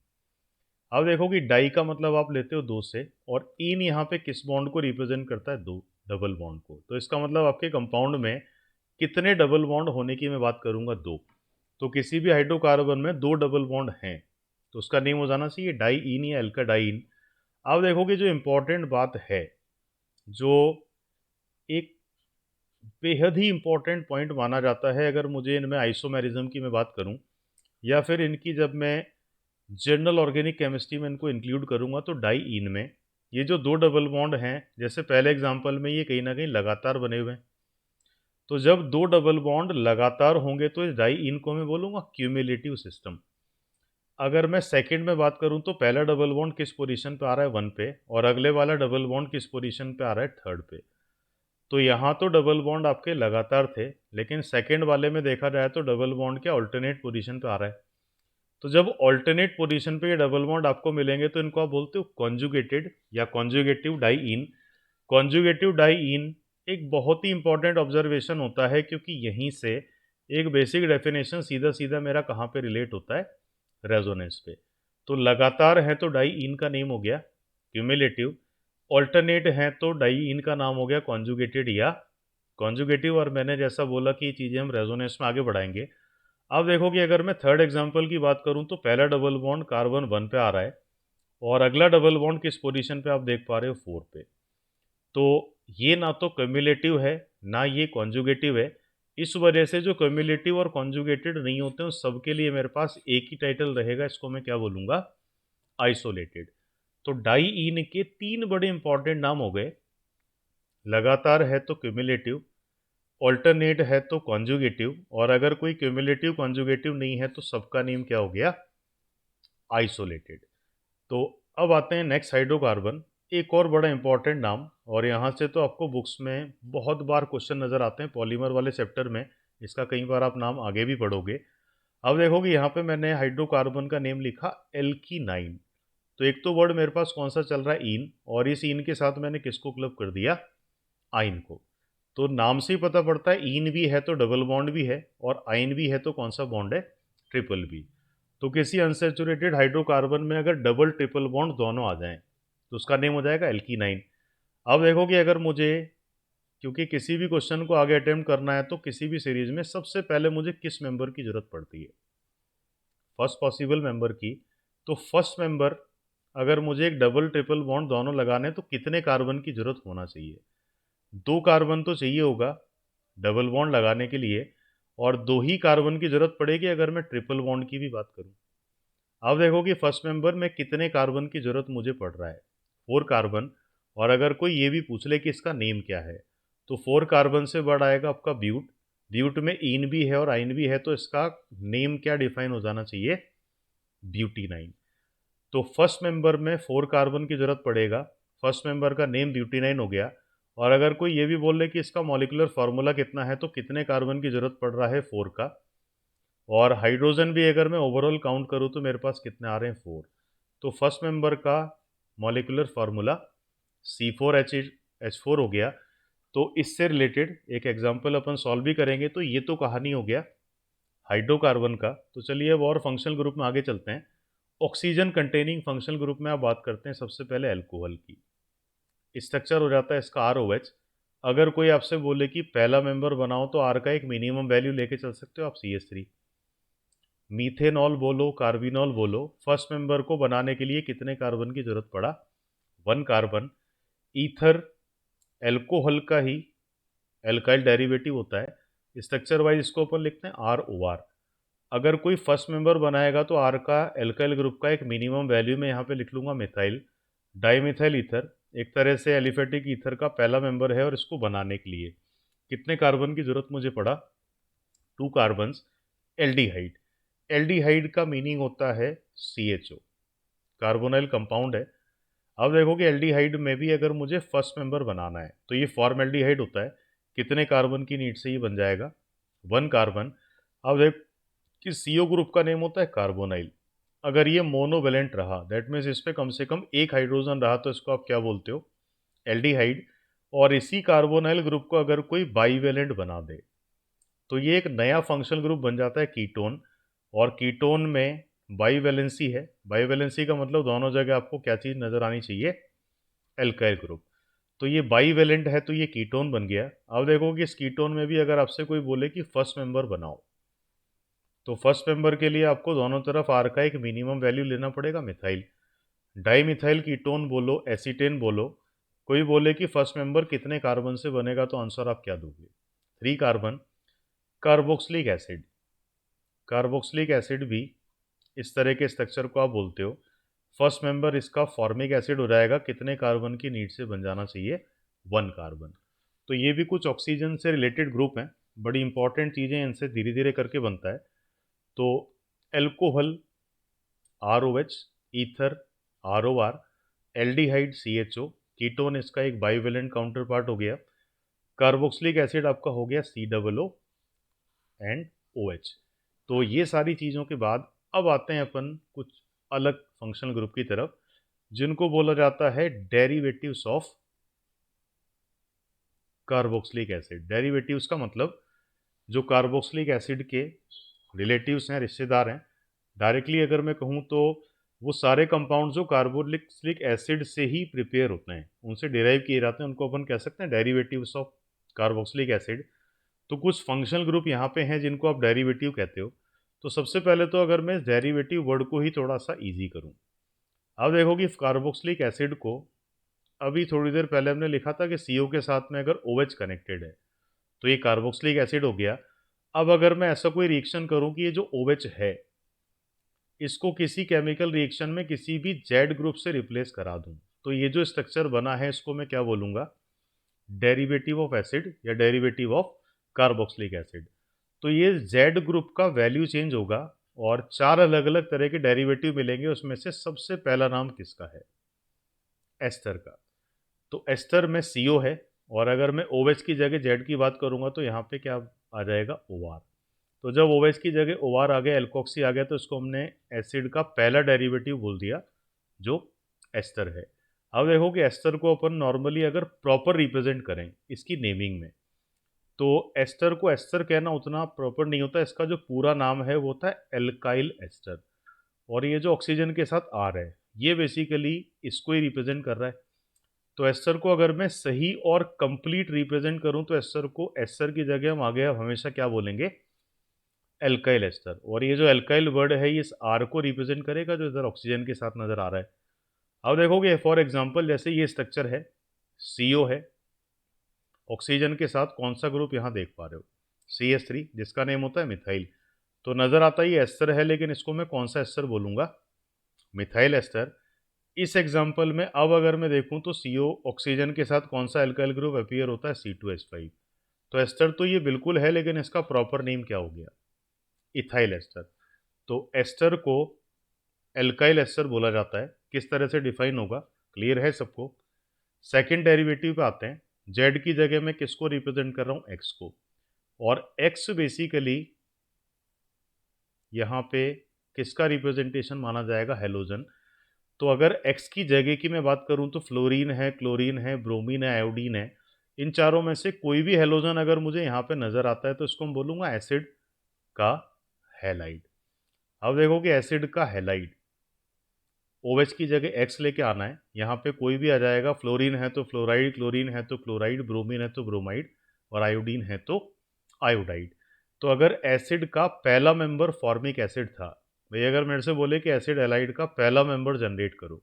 अब देखो कि डाई का मतलब आप लेते हो दो से, और इन यहाँ पे किस बॉन्ड को रिप्रेजेंट करता है, दो डबल बॉन्ड को। तो इसका मतलब आपके कंपाउंड में कितने डबल बॉन्ड होने की मैं बात करूंगा, दो। तो किसी भी हाइड्रोकार्बन में दो डबल बॉन्ड हैं तो उसका नेम हो जाना चाहिए डाइईन या एल्का डाइईन। अब देखो कि जो इंपॉर्टेंट बात है, जो एक बेहद ही इंपॉर्टेंट पॉइंट माना जाता है, अगर मुझे इनमें आइसोमेरिज्म की मैं बात करूं, या फिर इनकी जब मैं जनरल ऑर्गेनिक केमिस्ट्री में इनको इंक्लूड करूंगा, तो डाइईन में ये जो दो डबल बॉन्ड हैं, जैसे पहले एग्जांपल में ये कहीं ना कहीं लगातार बने हुए हैं, तो जब दो डबल बॉन्ड लगातार होंगे तो इस डाइईन को मैं बोलूंगा क्यूमुलेटिव सिस्टम। अगर मैं सेकंड में बात करूं तो पहला डबल बॉन्ड किस पोजीशन पे आ रहा है, वन पे, और अगले वाला डबल बॉन्ड किस पोजीशन पे आ रहा है, थर्ड पे। तो यहाँ तो डबल बॉन्ड आपके लगातार थे, लेकिन सेकंड वाले में देखा जाए तो डबल बॉन्ड के अल्टरनेट पोजीशन पे आ रहा है। तो जब अल्टरनेट पोजीशन पे ये डबल बॉन्ड आपको मिलेंगे तो इनको आप बोलते हो कॉन्जुगेटेड या कॉन्जुगेटिव डाइईन। कॉन्जुगेटिव डाइईन एक बहुत ही इंपॉर्टेंट ऑब्जर्वेशन होता है, क्योंकि यहीं से एक बेसिक डेफिनेशन सीधा सीधा मेरा कहाँ पे रिलेट होता है, रेजोनेंस पे। तो लगातार है तो डाइईन का नेम हो गया क्यूमुलेटिव, ऑल्टरनेट है तो डाइईन का नाम हो गया कॉन्जुगेटेड या कॉन्जुगेटिव। और मैंने जैसा बोला कि ये चीज़ें हम रेजोनेंस में आगे बढ़ाएंगे। अब देखो कि अगर मैं थर्ड एग्जांपल की बात करूं तो पहला डबल बॉन्ड कार्बन वन पे आ रहा है, और अगला डबल बॉन्ड किस पोजीशन पे आप देख पा रहे हो, फोर पे। तो ये ना तो क्यूमुलेटिव है ना ये कॉन्जुगेटिव है। इस वजह से जो क्यूमुलेटिव और कॉन्जुगेटेड नहीं होते हैं उन सबके लिए मेरे पास एक ही टाइटल रहेगा, इसको मैं क्या बोलूँगा, आइसोलेटेड। तो डाइईन के तीन बड़े इंपॉर्टेंट नाम हो गए, लगातार है तो क्यूमुलेटिव, ऑल्टरनेट है तो कॉन्जुगेटिव, और अगर कोई क्यूमुलेटिव कॉन्जुगेटिव नहीं है तो सबका नेम क्या हो गया, आइसोलेटेड। तो अब आते हैं नेक्स्ट हाइड्रोकार्बन, एक और बड़ा इंपॉर्टेंट नाम, और यहाँ से तो आपको बुक्स में बहुत बार क्वेश्चन नज़र आते हैं पॉलीमर वाले चैप्टर में, इसका कई बार आप नाम आगे भी पढ़ोगे। अब देखो कि यहाँ पे मैंने हाइड्रोकार्बन का नेम लिखा एल्कीनाइन। तो एक तो वर्ड मेरे पास कौन सा चल रहा है, इन, और इस इन के साथ मैंने किसको क्लब कर दिया, आइन को। तो नाम से ही पता पड़ता है इन भी है तो डबल बॉन्ड भी है, और आइन भी है तो कौन सा बॉन्ड है, ट्रिपल बी। तो किसी अनसेचुरेटेड हाइड्रोकार्बन में अगर डबल ट्रिपल बॉन्ड दोनों आ जाएं तो उसका नेम हो जाएगा एल्कीनाइन। अब देखो कि अगर मुझे, क्योंकि किसी भी क्वेश्चन को आगे अटेम्प्ट करना है तो किसी भी सीरीज में सबसे पहले मुझे किस मेंबर की जरूरत पड़ती है, फर्स्ट पॉसिबल मेंबर की। तो फर्स्ट मेंबर, अगर मुझे एक डबल ट्रिपल बॉन्ड दोनों लगाने तो कितने कार्बन की जरूरत होना चाहिए, दो कार्बन तो चाहिए होगा डबल बॉन्ड लगाने के लिए, और दो ही कार्बन की जरूरत पड़ेगी अगर मैं ट्रिपल बॉन्ड की भी बात करूं। अब देखो कि फर्स्ट मेंबर में कितने कार्बन की जरूरत मुझे पड़ रहा है, फोर कार्बन। और अगर कोई ये भी पूछ ले कि इसका नेम क्या है, तो फोर कार्बन से वर्ड आएगा आपका ब्यूट। ब्यूट में इन भी है और आइन भी है, तो इसका नेम क्या डिफाइन हो जाना चाहिए, ब्यूटीनाइन। तो फर्स्ट मेंबर में फोर कार्बन की जरूरत पड़ेगा, फर्स्ट मेंबर का नेम ब्यूटीनाइन हो गया। और अगर कोई ये भी बोल ले कि इसका मॉलिक्यूलर फार्मूला कितना है, तो कितने कार्बन की जरूरत पड़ रहा है, फोर का। और हाइड्रोजन भी अगर मैं ओवरऑल काउंट करूँ तो मेरे पास कितने आ रहे हैं, फोर। तो फर्स्ट मेंबर का मॉलिक्यूलर फार्मूला C4H4 हो गया। तो इससे रिलेटेड एक एग्जांपल अपन सॉल्व भी करेंगे। तो ये तो कहानी हो गया हाइड्रोकार्बन का। तो चलिए अब और फंक्शनल ग्रुप में आगे चलते हैं। ऑक्सीजन कंटेनिंग फंक्शनल ग्रुप में आप बात करते हैं सबसे पहले अल्कोहल की। स्ट्रक्चर हो जाता है इसका ROH। अगर कोई आपसे बोले कि पहला मेंबर बनाओ तो R का एक मिनिमम वैल्यू लेके चल सकते हो आप, CH3। मीथेनॉल बोलो, कार्बिनॉल बोलो, फर्स्ट मेंबर को बनाने के लिए कितने कार्बन की जरूरत पड़ा, वन कार्बन। ईथर एल्कोहल का ही एल्काइल डेरिवेटिव होता है, स्ट्रक्चर वाइज इसको अपन लिखते हैं ROR। अगर कोई फर्स्ट मेंबर बनाएगा तो R का एल्काइल ग्रुप का एक मिनिमम वैल्यू में यहाँ पे लिख लूंगा मिथाइल। डाईमिथाइल ईथर एक तरह से एलिफेटिक ईथर का पहला मेंबर है, और इसको बनाने के लिए कितने कार्बन की जरूरत मुझे पड़ा, टू कार्बन। एल्डिहाइड, एल्डिहाइड का मीनिंग होता है CHO, कार्बोनाइल कंपाउंड है। अब देखो कि एल्डिहाइड में भी अगर मुझे फर्स्ट मेंबर बनाना है तो ये फॉर्मल्डिहाइड होता है, कितने कार्बन की नीड से ये बन जाएगा, वन कार्बन। अब देख कि CO ग्रुप का नेम होता है कार्बोनाइल। अगर ये मोनोवेलेंट रहा, दैट मीन्स इस पे कम से कम एक हाइड्रोजन रहा, तो इसको आप क्या बोलते हो, एल्डिहाइड। और इसी कार्बोनाइल ग्रुप को अगर कोई बाईवेलेंट बना दे तो ये एक नया फंक्शनल ग्रुप बन जाता है कीटोन। और कीटोन में बाईवैलेंसी है। बाईवैलेंसी का मतलब दोनों जगह आपको क्या चीज़ नज़र आनी चाहिए, एल्काइल ग्रुप। तो ये बाईवैलेंट है तो ये कीटोन बन गया। अब देखो कि इस कीटोन में भी अगर आपसे कोई बोले कि फर्स्ट मेंबर बनाओ, तो फर्स्ट मेंबर के लिए आपको दोनों तरफ आर का एक मिनिमम वैल्यू लेना पड़ेगा, मिथाइल। डाई मिथाइल कीटोन बोलो, एसीटेन बोलो, कोई बोले कि फर्स्ट मेंबर कितने कार्बन से बनेगा, तो आंसर आप क्या दोगे? 3 carbon. Carboxylic acid, carboxylic acid भी इस तरह के स्ट्रक्चर को आप बोलते हो। फर्स्ट मेंबर इसका फॉर्मिक एसिड हो जाएगा, कितने कार्बन की नीड से बन जाना चाहिए? 1 कार्बन। तो ये भी कुछ ऑक्सीजन से रिलेटेड ग्रुप हैं, बड़ी इंपॉर्टेंट चीज़ें इनसे धीरे धीरे करके बनता है। तो alcohol ROH, ether ROR, aldehyde CHO, ketone इसका एक बाईवेलेंट काउंटर पार्ट हो गया। कार्बोक्सिलिक एसिड आपका हो गया COO एंड OH। तो ये सारी चीज़ों के बाद अब आते हैं अपन कुछ अलग फंक्शनल ग्रुप की तरफ, जिनको बोला जाता है derivatives of carboxylic acid. Derivatives का मतलब जो कार्बोक्सिलिक एसिड के रिलेटिव्स हैं, रिश्तेदार हैं। डायरेक्टली अगर मैं कहूँ तो वो सारे कंपाउंड जो कार्बोक्सिलिक एसिड से ही प्रिपेयर होते हैं, उनसे डिराइव किए जाते हैं, उनको अपन कह सकते हैं डेरिवेटिव्स ऑफ कार्बोक्सिलिक एसिड। तो कुछ फंक्शनल ग्रुप यहाँ पे हैं जिनको आप डेरिवेटिव कहते हो। तो सबसे पहले तो अगर मैं डेरिवेटिव वर्ड को ही थोड़ा सा ईजी करूँ, अब देखो कि कार्बोक्सिलिक एसिड को अभी थोड़ी देर पहले हमने लिखा था कि CO के साथ में अगर OH कनेक्टेड है तो ये कार्बोक्सिलिक एसिड हो गया। अब अगर मैं ऐसा कोई रिएक्शन करूं कि ये जो OH है इसको किसी केमिकल रिएक्शन में किसी भी जेड ग्रुप से रिप्लेस करा दूं, तो ये जो स्ट्रक्चर बना है इसको मैं क्या बोलूँगा? डेरिवेटिव ऑफ एसिड या डेरिवेटिव ऑफ कार्बोक्सिलिक एसिड। तो ये जेड ग्रुप का वैल्यू चेंज होगा और 4 अलग अलग तरह के डेरिवेटिव मिलेंगे। उसमें से सबसे पहला नाम किसका है? एस्टर का। तो एस्टर में CO है, और अगर मैं OH की जगह जेड की बात करूंगा तो यहाँ पे क्या आ जाएगा? OR। तो जब OH की जगह OR आ गया, एल्कोक्सी आ गया, तो इसको हमने एसिड का पहला डेरिवेटिव बोल दिया जो एस्टर है। अब देखो कि एस्टर को अपन नॉर्मली अगर प्रॉपर रिप्रेजेंट करें इसकी नेमिंग में, तो एस्टर को एस्टर कहना उतना प्रॉपर नहीं होता। इसका जो पूरा नाम है वो होता है एल्काइल एस्टर। और ये जो ऑक्सीजन के साथ R है ये बेसिकली इसको ही रिप्रेजेंट कर रहा है। तो एस्टर को अगर मैं सही और कंप्लीट रिप्रेजेंट करूं तो एस्टर को एस्टर की जगह हम आगे अब हमेशा क्या बोलेंगे? Alkyl ester. और ये जो एल्काइल वर्ड है ये इस R को रिप्रेजेंट करेगा जो इधर ऑक्सीजन के साथ नजर आ रहा है। अब देखोगे फॉर एग्जांपल जैसे ये स्ट्रक्चर है, CO है, ऑक्सीजन के साथ कौन सा ग्रुप यहाँ देख पा रहे हो? CH3, जिसका नेम होता है मिथाइल। तो नजर आता है ये एस्टर है, लेकिन इसको मैं कौन सा एस्टर बोलूंगा? Methyl ester. इस एग्जाम्पल में अब अगर मैं देखूं तो CO ऑक्सीजन के साथ कौन सा एल्काइल ग्रुप अपीयर होता है? C2H5। तो एस्टर तो ये बिल्कुल है, लेकिन इसका प्रॉपर नेम क्या हो गया? Ethyl ester. तो एस्टर को एल्काइल एस्टर बोला जाता है। किस तरह से डिफाइन होगा, क्लियर है सबको? सेकंड डेरिवेटिव पे आते हैं। जेड की जगह मैं किसको रिप्रेजेंट कर रहा हूँ? एक्स को। और एक्स बेसिकली यहाँ पे किसका रिप्रेजेंटेशन माना जाएगा? हेलोजन। तो अगर एक्स की जगह की मैं बात करूं तो फ्लोरीन है, क्लोरीन है, ब्रोमीन है, आयोडीन है। इन चारों में से कोई भी हेलोजन अगर मुझे यहाँ पे नजर आता है तो इसको हम बोलूंगा एसिड का हैलाइड। अब देखो कि एसिड का हैलाइड OH की जगह एक्स लेके आना है, यहाँ पे कोई भी आ जाएगा। फ्लोरीन है तो फ्लोराइड, क्लोरीन है तो क्लोराइड, ब्रोमीन है तो ब्रोमाइड, और आयोडीन है तो आयोडाइड। तो अगर एसिड का पहला मेंबर फॉर्मिक एसिड था, भाई अगर मेरे से बोले कि एसिड हैलाइड का पहला मेंबर जनरेट करो,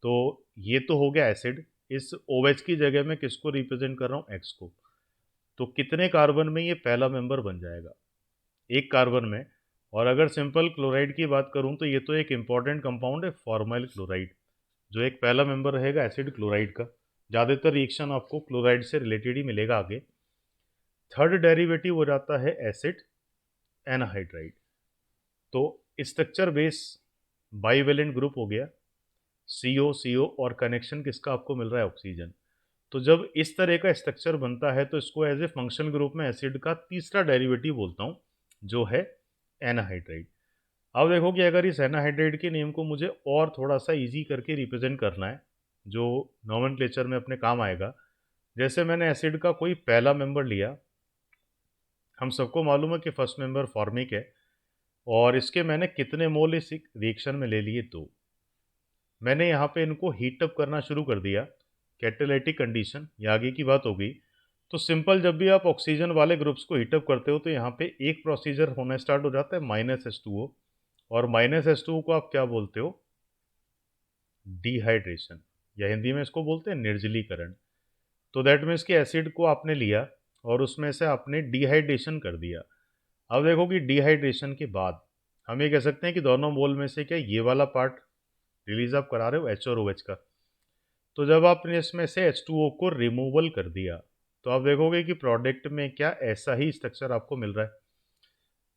तो ये तो हो गया एसिड। इस OH की जगह में किसको रिप्रेजेंट कर रहा हूँ? एक्स को। तो कितने कार्बन में ये पहला मेंबर बन जाएगा? 1 कार्बन में। और अगर सिंपल क्लोराइड की बात करूं तो ये तो एक इंपॉर्टेंट कंपाउंड है, फॉर्माइल क्लोराइड, जो एक पहला मेंबर रहेगा एसिड क्लोराइड का। ज़्यादातर रिएक्शन आपको क्लोराइड से रिलेटेड ही मिलेगा आगे। थर्ड डेरिवेटिव हो जाता है एसिड एनहाइड्राइड। तो स्ट्रक्चर बेस बाईवेलेंट ग्रुप हो गया, CO CO, और कनेक्शन किसका आपको मिल रहा है? ऑक्सीजन। तो जब इस तरह का स्ट्रक्चर बनता है तो इसको एज ए फंक्शनल ग्रुप में एसिड का तीसरा डेरिवेटिव बोलता हूँ, जो है एनाहाइड्राइड। अब देखो कि अगर इस एनाहाइड्राइड के नेम को मुझे और थोड़ा सा इजी करके रिप्रेजेंट करना है, जो नोमेनक्लेचर में अपने काम आएगा, जैसे मैंने एसिड का कोई पहला मेंबर लिया हम सबको मालूम है कि फर्स्ट मेंबर फॉर्मिक है और इसके मैंने कितने मोल इस रिएक्शन में ले लिए, 2। मैंने यहाँ पे इनको हीट अप करना शुरू कर दिया, कैटालिटिक कंडीशन, ये आगे की बात हो गई। तो सिंपल, जब भी आप ऑक्सीजन वाले ग्रुप्स को हीट अप करते हो तो यहाँ पे एक प्रोसीजर होना स्टार्ट हो जाता है -H2O, और -H2O को आप क्या बोलते हो? डिहाइड्रेशन, या हिंदी में इसको बोलते हैं निर्जलीकरण। तो दैट मीन्स कि एसिड को आपने लिया और उसमें से आपने डिहाइड्रेशन कर दिया। अब देखो कि डिहाइड्रेशन के बाद हम ये कह सकते हैं कि दोनों मोल में से क्या ये वाला पार्ट रिलीज आप करा रहे हो, H और OH का। तो जब आपने इसमें से H2O को रिमूवल कर दिया तो आप देखोगे कि प्रोडक्ट में क्या ऐसा ही स्ट्रक्चर आपको मिल रहा है।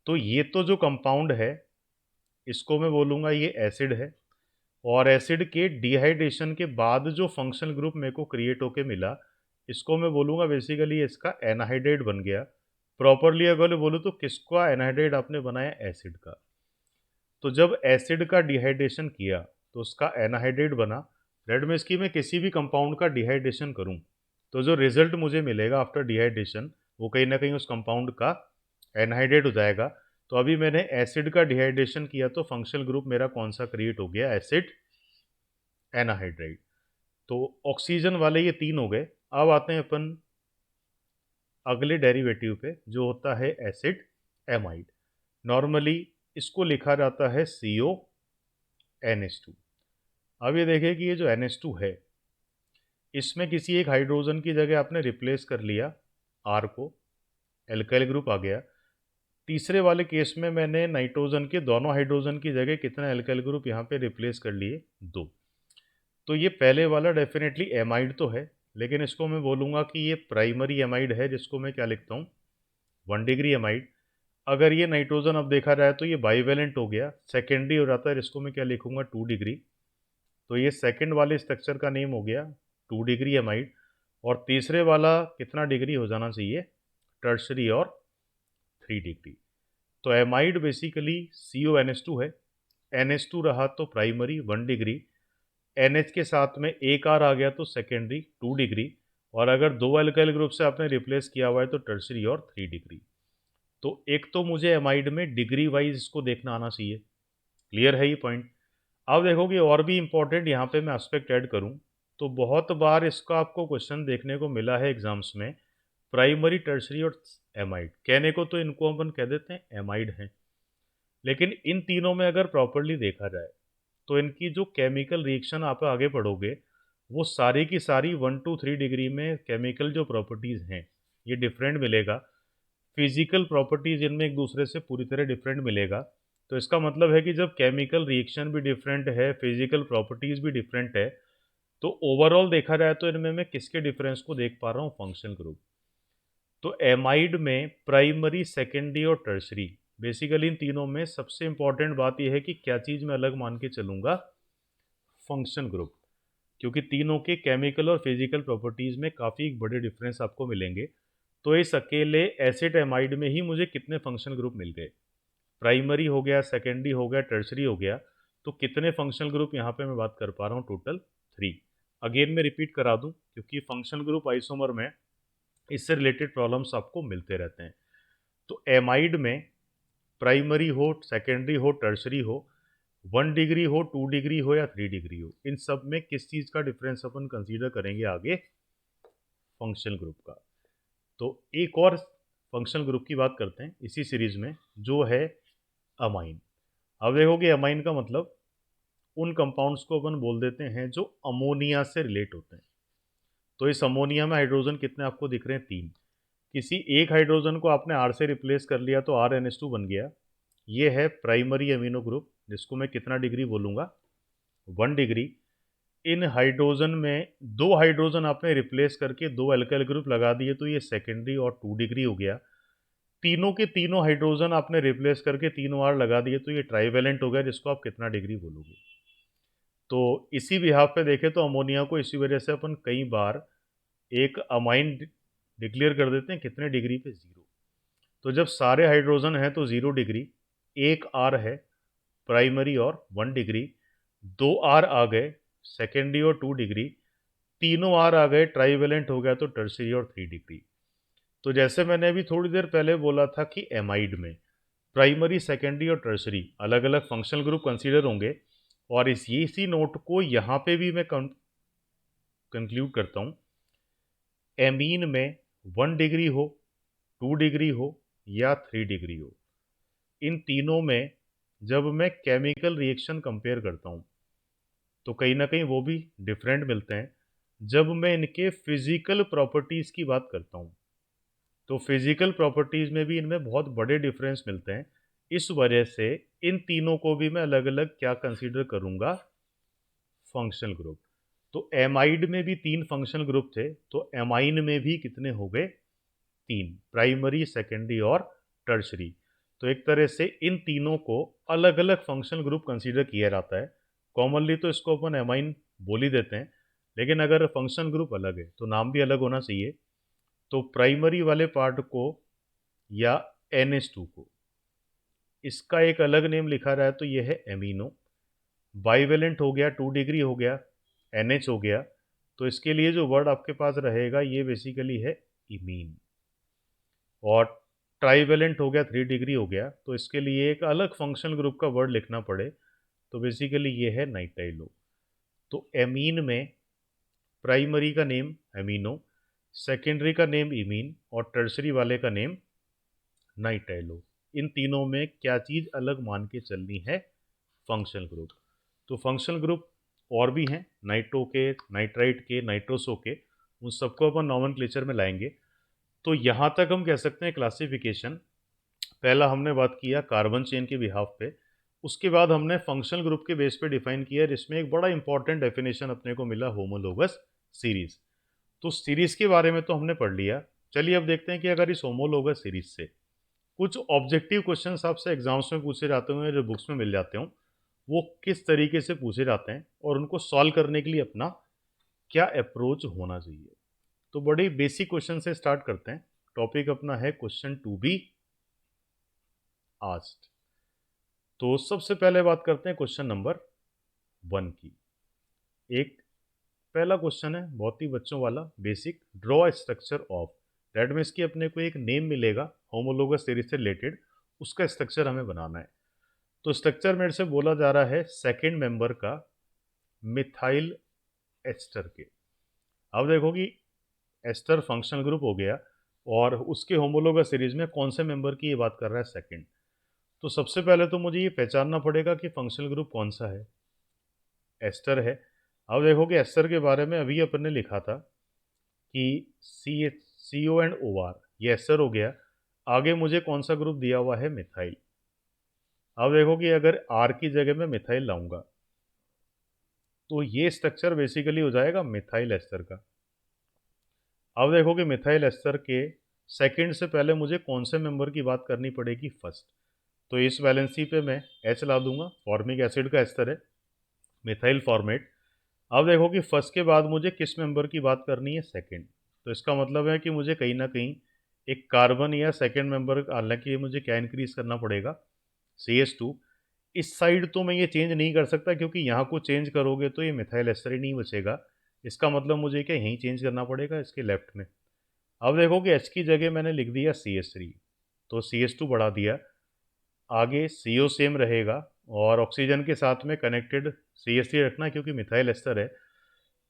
तो ये तो जो कंपाउंड है इसको मैं बोलूँगा ये एसिड है, और एसिड के डिहाइड्रेशन के बाद जो फंक्शनल ग्रुप मेरे को क्रिएट होके मिला इसको मैं बोलूँगा बेसिकली इसका एनहाइड्राइड बन गया। प्रॉपरली अगर बोलूँ तो किसका एनहाइड्राइड आपने बनाया? एसिड का। तो जब एसिड का डिहाइड्रेशन किया तो उसका एनहाइड्रेट बना। रेड में इसकी मैं किसी भी कंपाउंड का डिहाइड्रेशन करूं तो जो रिजल्ट मुझे मिलेगा आफ्टर डिहाइड्रेशन वो कहीं ना कहीं उस कंपाउंड का एनहाइड्रेट हो जाएगा। तो अभी मैंने एसिड का डिहाइड्रेशन किया तो फंक्शनल ग्रुप मेरा कौन सा क्रिएट हो गया? Acid anhydride. तो ऑक्सीजन वाले ये 3 हो गए। अब आते हैं अपन अगले डेरिवेटिव पे जो होता है एसिड एमाइड। नॉर्मली इसको लिखा जाता है CONH2। अब ये देखें कि ये जो NH2 है इसमें किसी एक हाइड्रोजन की जगह आपने रिप्लेस कर लिया R को, एल्काइल ग्रुप आ गया। तीसरे वाले केस में मैंने नाइट्रोजन के दोनों हाइड्रोजन की जगह कितना एल्काइल ग्रुप यहाँ पे रिप्लेस कर लिए? 2। तो ये पहले वाला डेफिनेटली एमाइड तो है, लेकिन इसको मैं बोलूँगा कि ये प्राइमरी एमाइड है, जिसको मैं क्या लिखता हूँ? 1 डिग्री एमाइड। अगर ये नाइट्रोजन अब देखा जाए तो ये बाईवेलेंट हो गया, सेकेंडरी हो जाता है, इसको मैं क्या लिखूंगा? 2 डिग्री। तो ये सेकंड वाले स्ट्रक्चर का नेम हो गया 2 डिग्री एमाइड। और तीसरे वाला कितना डिग्री हो जाना चाहिए? टर्शरी और 3 डिग्री। तो एमाइड बेसिकली CONH2 है। NH2 रहा तो प्राइमरी 1 डिग्री, NH के साथ में एक R आ गया तो सेकेंडरी 2 डिग्री, और अगर 2 अल्काइल ग्रुप से आपने रिप्लेस किया हुआ है तो टर्शरी और 3 डिग्री। तो एक तो मुझे एमाइड में डिग्री वाइज इसको देखना आना चाहिए। क्लियर है ये पॉइंट? अब देखोगे और भी इंपॉर्टेंट यहाँ पे मैं एस्पेक्ट ऐड करूँ तो बहुत बार इसका आपको क्वेश्चन देखने को मिला है एग्जाम्स में, प्राइमरी टर्शरी और एमाइड। कहने को तो इनको अपन कह देते हैं एमाइड हैं, लेकिन इन तीनों में अगर प्रॉपरली देखा जाए तो इनकी जो केमिकल रिएक्शन आप आगे पढ़ोगे वो सारी की सारी 1 to 3 डिग्री में केमिकल जो प्रॉपर्टीज़ हैं ये डिफरेंट मिलेगा। फिजिकल प्रॉपर्टीज इनमें एक दूसरे से पूरी तरह डिफरेंट मिलेगा। तो इसका मतलब है कि जब केमिकल रिएक्शन भी डिफरेंट है, फिजिकल प्रॉपर्टीज भी डिफरेंट है, तो ओवरऑल देखा जाए तो इनमें मैं किसके डिफरेंस को देख पा रहा हूँ? Functional group. तो एमाइड में प्राइमरी, सेकेंडरी और टर्शरी, बेसिकली इन तीनों में सबसे इंपॉर्टेंट बात यह है कि क्या चीज़ मैं अलग मान के चलूँगा? Functional group. क्योंकि तीनों के केमिकल और फिजिकल प्रॉपर्टीज़ में काफ़ी बड़े डिफरेंस आपको मिलेंगे। तो इस अकेले एसिड एमाइड में ही मुझे कितने फंक्शनल ग्रुप मिल गए? प्राइमरी हो गया, सेकेंडरी हो गया, टर्शरी हो गया। तो कितने फंक्शनल ग्रुप यहाँ पे मैं बात कर पा रहा हूँ? टोटल 3। अगेन मैं रिपीट करा दूँ क्योंकि फंक्शनल ग्रुप आइसोमर में इससे रिलेटेड प्रॉब्लम्स आपको मिलते रहते हैं। तो एमाइड में प्राइमरी हो, सेकेंडरी हो, टर्शरी हो, 1 डिग्री हो, 2 डिग्री हो या 3 डिग्री हो, इन सब में किस चीज़ का डिफरेंस अपन कंसीडर करेंगे आगे? फंक्शनल ग्रुप का। तो एक और फंक्शनल ग्रुप की बात करते हैं इसी सीरीज में, जो है अमाइन। अब देखोगे अमाइन का मतलब उन कंपाउंड्स को अपन बोल देते हैं जो अमोनिया से रिलेट होते हैं। तो इस अमोनिया में हाइड्रोजन कितने आपको दिख रहे हैं? 3। किसी एक हाइड्रोजन को आपने R से रिप्लेस कर लिया तो RNH2 बन गया। ये है प्राइमरी अमीनो ग्रुप, जिसको मैं कितना डिग्री बोलूँगा? 1 डिग्री। इन हाइड्रोजन में 2 हाइड्रोजन आपने रिप्लेस करके 2 अल्काइल ग्रुप लगा दिए तो ये सेकेंडरी और 2 डिग्री हो गया। तीनों के तीनों हाइड्रोजन आपने रिप्लेस करके तीनों R लगा दिए तो ये ट्राइवेलेंट हो गया, जिसको आप कितना डिग्री बोलोगे? तो इसी बिहाफ पे देखें तो अमोनिया को इसी वजह से अपन कई बार एक अमाइन डिक्लेयर कर देते हैं कितने डिग्री पे? 0। तो जब सारे हाइड्रोजन हैं तो 0 डिग्री, एक R है प्राइमरी और 1 डिग्री, 2 R आ गए सेकेंडरी और 2 डिग्री, तीनों R आ गए ट्राइवेलेंट हो गया तो टर्शरी और 3 डिग्री। तो जैसे मैंने अभी थोड़ी देर पहले बोला था कि एमाइड में प्राइमरी, सेकेंडरी और टर्शरी अलग अलग फंक्शनल ग्रुप कंसीडर होंगे, और इसी नोट को यहाँ पे भी मैं कंक्लूड करता हूँ। एमीन में 1 डिग्री हो, 2 डिग्री हो या 3 डिग्री हो, इन तीनों में जब मैं केमिकल रिएक्शन कंपेयर करता हूँ तो कहीं ना कहीं वो भी डिफरेंट मिलते हैं। जब मैं इनके फिजिकल प्रॉपर्टीज़ की बात करता हूँ तो फिजिकल प्रॉपर्टीज़ में भी इनमें बहुत बड़े डिफरेंस मिलते हैं। इस वजह से इन तीनों को भी मैं अलग अलग क्या कंसीडर करूँगा, फंक्शनल ग्रुप। तो एमाइड में भी 3 फंक्शनल ग्रुप थे, तो एमाइन में भी कितने हो गए, 3, प्राइमरी, सेकेंडरी और टर्शरी। तो एक तरह से इन तीनों को अलग अलग फंक्शनल ग्रुप कंसीडर किया जाता है। कॉमनली तो इसको अपन एमाइन बोल ही देते हैं, लेकिन अगर फंक्शनल ग्रुप अलग है तो नाम भी अलग होना चाहिए। तो प्राइमरी वाले पार्ट को या NH2 को, इसका एक अलग नेम लिखा रहा है तो ये है एमिनो। बाइवेलेंट हो गया, 2 डिग्री हो गया, NH हो गया, तो इसके लिए जो वर्ड आपके पास रहेगा ये बेसिकली है इमीन। और ट्राईवेलेंट हो गया, 3 डिग्री हो गया, तो इसके लिए एक अलग फंक्शनल ग्रुप का वर्ड लिखना पड़े तो बेसिकली ये है नाइट्राइलो। तो एमीन में प्राइमरी का नेम एमिनो, सेकेंडरी का नेम इमीन और टर्सरी वाले का नेम नाइट्राइलो। इन तीनों में क्या चीज़ अलग मान के चलनी है, फंक्शनल ग्रुप। तो फंक्शनल ग्रुप और भी हैं, नाइट्रो के, नाइट्राइट के, नाइट्रोसो के, उन सबको अपन नॉमेनक्लेचर में लाएंगे। तो यहाँ तक हम कह सकते हैं क्लासिफिकेशन। पहला हमने बात किया कार्बन चेन के बिहाफ पे, उसके बाद हमने फंक्शनल ग्रुप के बेस पे डिफाइन किया, जिसमें एक बड़ा इंपॉर्टेंट डेफिनेशन अपने को मिला, होमोलोगस सीरीज। तो सीरीज के बारे में तो हमने पढ़ लिया। चलिए अब देखते हैं कि अगर इस होमोलोगस सीरीज से कुछ ऑब्जेक्टिव क्वेश्चन आपसे एग्जाम्स में पूछे जाते हैं, जो बुक्स में मिल जाते हों, वो किस तरीके से पूछे जाते हैं और उनको सॉल्व करने के लिए अपना क्या अप्रोच होना चाहिए। तो बड़े बेसिक क्वेश्चन से स्टार्ट करते हैं। टॉपिक अपना है क्वेश्चन टू बी आस्क्ड। तो सबसे पहले बात करते हैं क्वेश्चन नंबर 1 की। एक पहला क्वेश्चन है बहुत ही बच्चों वाला, basic, draw structure of, that means कि अपने को एक नेम मिलेगा होमोलोगस सीरीज से रिलेटेड, उसका स्ट्रक्चर हमें बनाना है। तो स्ट्रक्चर मेरे से बोला जा रहा है सेकेंड मेंबर का मिथाइल एस्टर के। अब देखो कि एस्टर फंक्शनल ग्रुप हो गया और उसके होमोलोगस सीरीज में कौन से मेंबर की ये बात कर रहा है, सेकंड। तो सबसे पहले तो मुझे ये पहचानना पड़ेगा कि फंक्शनल ग्रुप कौन सा है, एस्टर है। अब देखो कि एस्टर के बारे में अभी अपन ने लिखा था कि CO एंड OR, ये एस्टर हो गया। आगे मुझे कौन सा ग्रुप दिया हुआ है, मिथाइल। अब देखो कि अगर R की जगह मैं मिथाइल लाऊंगा तो ये स्ट्रक्चर बेसिकली हो जाएगा मिथाइल एस्टर का। अब देखो कि मिथाइल एस्टर के सेकंड से पहले मुझे कौन से मेंबर की बात करनी पड़ेगी, फर्स्ट। तो इस वैलेंसी पे मैं H ला दूंगा, फॉर्मिक एसिड का एस्टर है, मिथाइल फॉर्मेट। अब देखो कि फर्स्ट के बाद मुझे किस मेंबर की बात करनी है, सेकंड। तो इसका मतलब है कि मुझे कहीं ना कहीं एक कार्बन या सेकंड मेंबर, हालांकि ये मुझे क्या इंक्रीज करना पड़ेगा, CH2। इस साइड तो मैं ये चेंज नहीं कर सकता क्योंकि यहाँ को चेंज करोगे तो ये मिथाइल एस्टर ही नहीं बचेगा। इसका मतलब मुझे क्या यहीं चेंज करना पड़ेगा, इसके लेफ्ट में। अब देखो कि H की जगह मैंने लिख दिया CH3, तो CH2 बढ़ा दिया। आगे CO सेम रहेगा और ऑक्सीजन के साथ में कनेक्टेड CH3 रखना क्योंकि मिथाइल एस्टर है।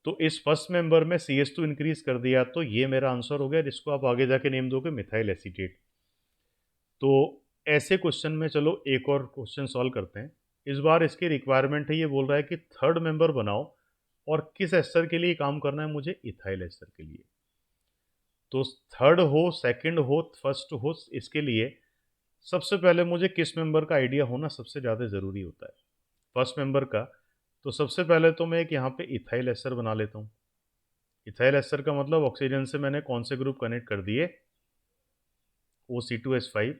तो इस फर्स्ट मेंबर में CH2 इंक्रीज कर दिया, तो ये मेरा आंसर हो गया, जिसको आप आगे जाके नेम दोगे मिथाइल एसीटेट। तो ऐसे क्वेश्चन में चलो एक और क्वेश्चन सॉल्व करते हैं। इस बार इसकी रिक्वायरमेंट है, ये बोल रहा है कि थर्ड मेंबर बनाओ और किस एस्टर के लिए काम करना है मुझे, इथाइल एस्टर के लिए। तो थर्ड हो, सेकंड हो, फर्स्ट हो, इसके लिए सबसे पहले मुझे किस मेंबर का आइडिया होना सबसे ज़्यादा ज़रूरी होता है, फर्स्ट मेंबर का। तो सबसे पहले तो मैं एक यहाँ पे इथाइल एस्टर बना लेता हूँ। इथाइल एस्टर का मतलब ऑक्सीजन से मैंने कौन से ग्रुप कनेक्ट कर दिए, OC2H5।